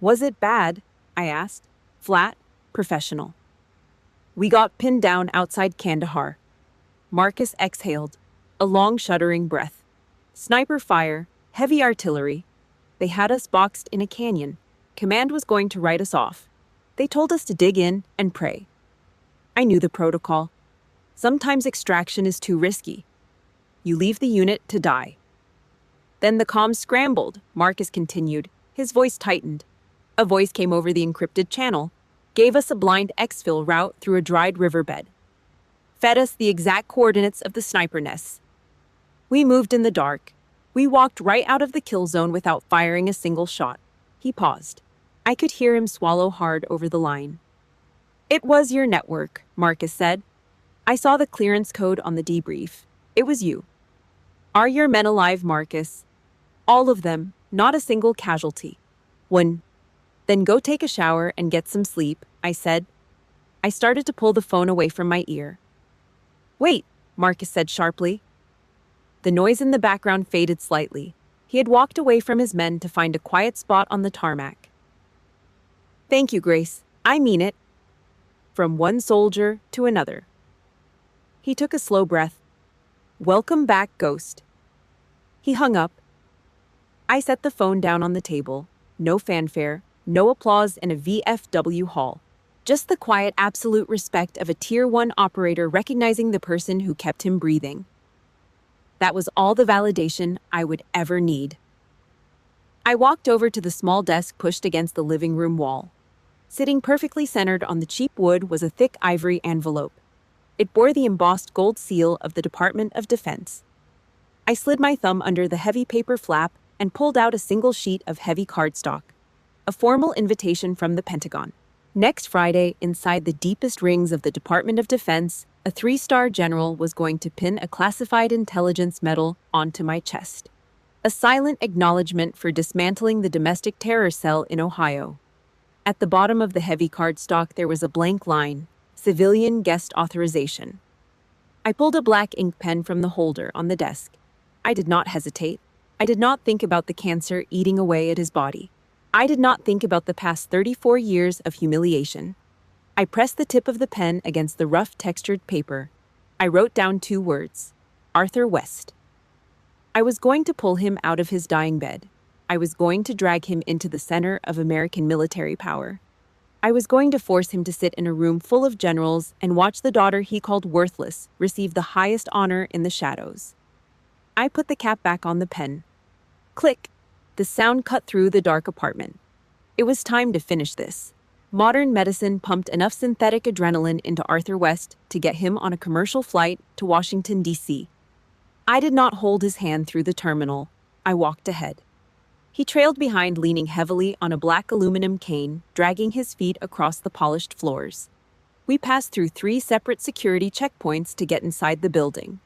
Was it bad? I asked. Flat, professional. We got pinned down outside Kandahar. Marcus exhaled, a long shuddering breath. Sniper fire, heavy artillery. They had us boxed in a canyon. Command was going to write us off. They told us to dig in and pray. I knew the protocol. Sometimes extraction is too risky. You leave the unit to die. Then the comms scrambled, Marcus continued. His voice tightened. A voice came over the encrypted channel, gave us a blind exfil route through a dried riverbed. Fed us the exact coordinates of the sniper nests. We moved in the dark. We walked right out of the kill zone without firing a single shot. He paused. I could hear him swallow hard over the line. It was your network, Marcus said. I saw the clearance code on the debrief. It was you. Are your men alive, Marcus? All of them, not a single casualty. One. Then go take a shower and get some sleep, I said. I started to pull the phone away from my ear. Wait, Marcus said sharply. The noise in the background faded slightly. He had walked away from his men to find a quiet spot on the tarmac. Thank you, Grace. I mean it. From one soldier to another. He took a slow breath. Welcome back, Ghost. He hung up. I set the phone down on the table. No fanfare, no applause in a VFW hall. Just the quiet, absolute respect of a Tier 1 operator recognizing the person who kept him breathing. That was all the validation I would ever need. I walked over to the small desk pushed against the living room wall. Sitting perfectly centered on the cheap wood was a thick ivory envelope. It bore the embossed gold seal of the Department of Defense. I slid my thumb under the heavy paper flap and pulled out a single sheet of heavy cardstock. A formal invitation from the Pentagon. Next Friday, inside the deepest rings of the Department of Defense, a 3-star general was going to pin a classified intelligence medal onto my chest. A silent acknowledgement for dismantling the domestic terror cell in Ohio. At the bottom of the heavy cardstock there was a blank line, civilian guest authorization. I pulled a black ink pen from the holder on the desk. I did not hesitate. I did not think about the cancer eating away at his body. I did not think about the past 34 years of humiliation. I pressed the tip of the pen against the rough textured paper. I wrote down 2 words, Arthur West. I was going to pull him out of his dying bed. I was going to drag him into the center of American military power. I was going to force him to sit in a room full of generals and watch the daughter he called worthless receive the highest honor in the shadows. I put the cap back on the pen. Click! The sound cut through the dark apartment. It was time to finish this. Modern medicine pumped enough synthetic adrenaline into Arthur West to get him on a commercial flight to Washington, D.C. I did not hold his hand through the terminal. I walked ahead. He trailed behind, leaning heavily on a black aluminum cane, dragging his feet across the polished floors. We passed through 3 separate security checkpoints to get inside the building.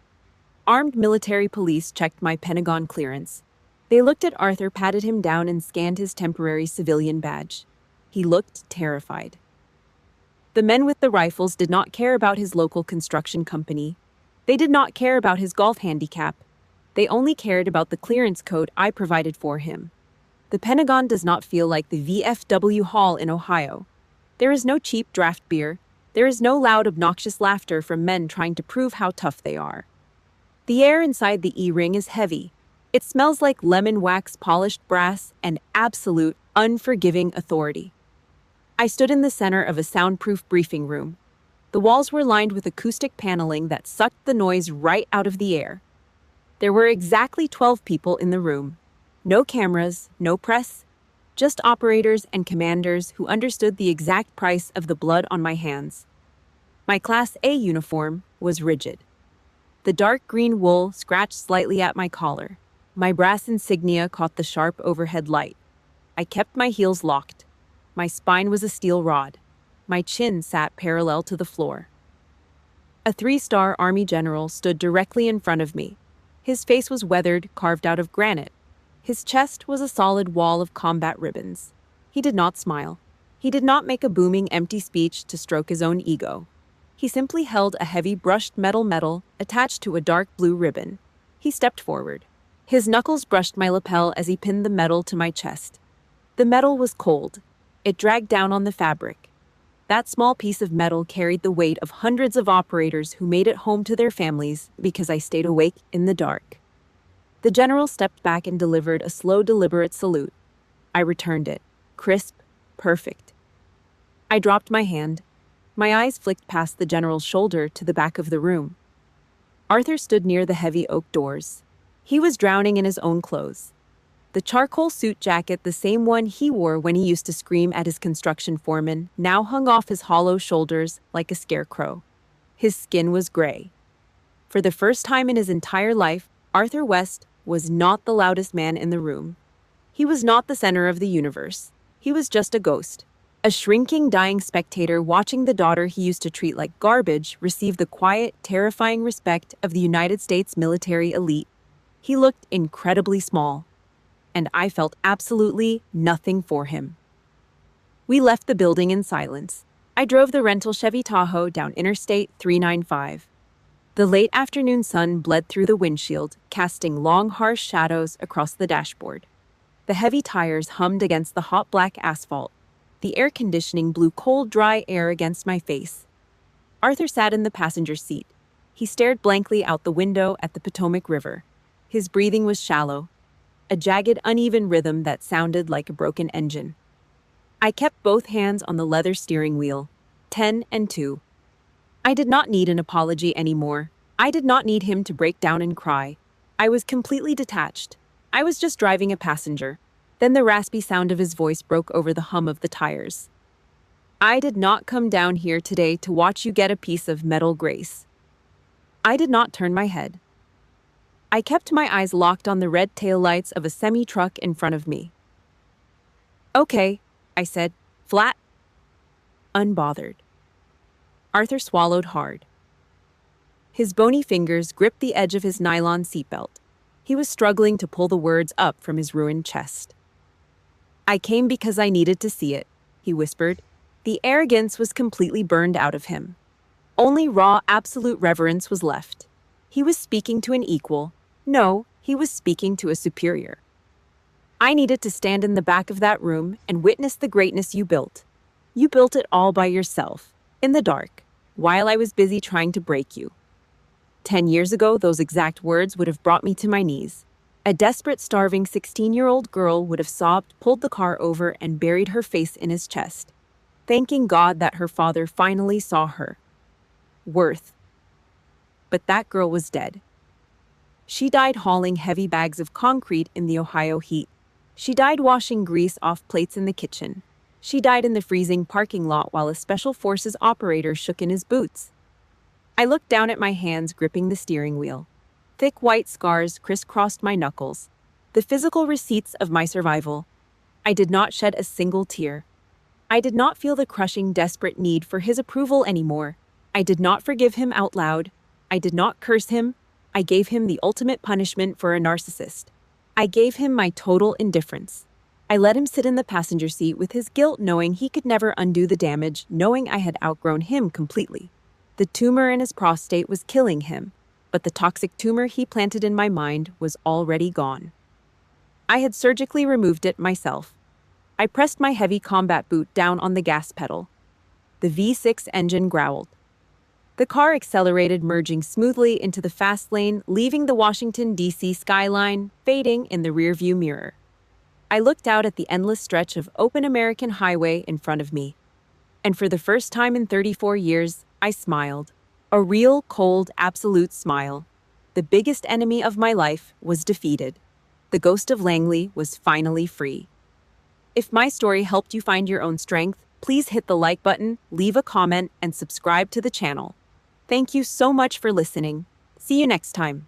Armed military police checked my Pentagon clearance. They looked at Arthur, patted him down, and scanned his temporary civilian badge. He looked terrified. The men with the rifles did not care about his local construction company. They did not care about his golf handicap. They only cared about the clearance code I provided for him. The Pentagon does not feel like the VFW Hall in Ohio. There is no cheap draft beer. There is no loud, obnoxious laughter from men trying to prove how tough they are. The air inside the E-ring is heavy. It smells like lemon wax, polished brass, and absolute, unforgiving authority. I stood in the center of a soundproof briefing room. The walls were lined with acoustic paneling that sucked the noise right out of the air. There were exactly 12 people in the room. No cameras, no press, just operators and commanders who understood the exact price of the blood on my hands. My Class A uniform was rigid. The dark green wool scratched slightly at my collar. My brass insignia caught the sharp overhead light. I kept my heels locked. My spine was a steel rod. My chin sat parallel to the floor. A 3-star Army general stood directly in front of me. His face was weathered, carved out of granite. His chest was a solid wall of combat ribbons. He did not smile. He did not make a booming, empty speech to stroke his own ego. He simply held a heavy brushed metal medal attached to a dark blue ribbon. He stepped forward. His knuckles brushed my lapel as he pinned the medal to my chest. The medal was cold. It dragged down on the fabric. That small piece of metal carried the weight of hundreds of operators who made it home to their families because I stayed awake in the dark. The general stepped back and delivered a slow, deliberate salute. I returned it. Crisp, perfect. I dropped my hand. My eyes flicked past the general's shoulder to the back of the room. Arthur stood near the heavy oak doors. He was drowning in his own clothes. The charcoal suit jacket, the same one he wore when he used to scream at his construction foreman, now hung off his hollow shoulders like a scarecrow. His skin was gray. For the first time in his entire life, Arthur West was not the loudest man in the room. He was not the center of the universe. He was just a ghost. A shrinking, dying spectator watching the daughter he used to treat like garbage receive the quiet, terrifying respect of the United States military elite. He looked incredibly small, and I felt absolutely nothing for him. We left the building in silence. I drove the rental Chevy Tahoe down Interstate 395. The late afternoon sun bled through the windshield, casting long, harsh shadows across the dashboard. The heavy tires hummed against the hot black asphalt. The air conditioning blew cold, dry air against my face. Arthur sat in the passenger seat. He stared blankly out the window at the Potomac River. His breathing was shallow, a jagged, uneven rhythm that sounded like a broken engine. I kept both hands on the leather steering wheel, 10 and 2. I did not need an apology anymore. I did not need him to break down and cry. I was completely detached. I was just driving a passenger. Then the raspy sound of his voice broke over the hum of the tires. I did not come down here today to watch you get a piece of metal grace. I did not turn my head. I kept my eyes locked on the red taillights of a semi-truck in front of me. Okay, I said, flat, unbothered. Arthur swallowed hard. His bony fingers gripped the edge of his nylon seatbelt. He was struggling to pull the words up from his ruined chest. I came because I needed to see it, he whispered. The arrogance was completely burned out of him. Only raw, absolute reverence was left. He was speaking to an equal. No, he was speaking to a superior. I needed to stand in the back of that room and witness the greatness you built. You built it all by yourself, in the dark, while I was busy trying to break you. 10 years ago, those exact words would have brought me to my knees. A desperate, starving 16-year-old girl would have sobbed, pulled the car over, and buried her face in his chest, thanking God that her father finally saw her worth. But that girl was dead. She died hauling heavy bags of concrete in the Ohio heat. She died washing grease off plates in the kitchen. She died in the freezing parking lot while a special forces operator shook in his boots. I looked down at my hands gripping the steering wheel. Thick white scars crisscrossed my knuckles, the physical receipts of my survival. I did not shed a single tear. I did not feel the crushing, desperate need for his approval anymore. I did not forgive him out loud. I did not curse him. I gave him the ultimate punishment for a narcissist. I gave him my total indifference. I let him sit in the passenger seat with his guilt, knowing he could never undo the damage, knowing I had outgrown him completely. The tumor in his prostate was killing him, but the toxic tumor he planted in my mind was already gone. I had surgically removed it myself. I pressed my heavy combat boot down on the gas pedal. The V6 engine growled. The car accelerated, merging smoothly into the fast lane, leaving the Washington, D.C. skyline fading in the rearview mirror. I looked out at the endless stretch of open American highway in front of me. And for the first time in 34 years, I smiled. A real, cold, absolute smile. The biggest enemy of my life was defeated. The ghost of Langley was finally free. If my story helped you find your own strength, please hit the like button, leave a comment, and subscribe to the channel. Thank you so much for listening. See you next time.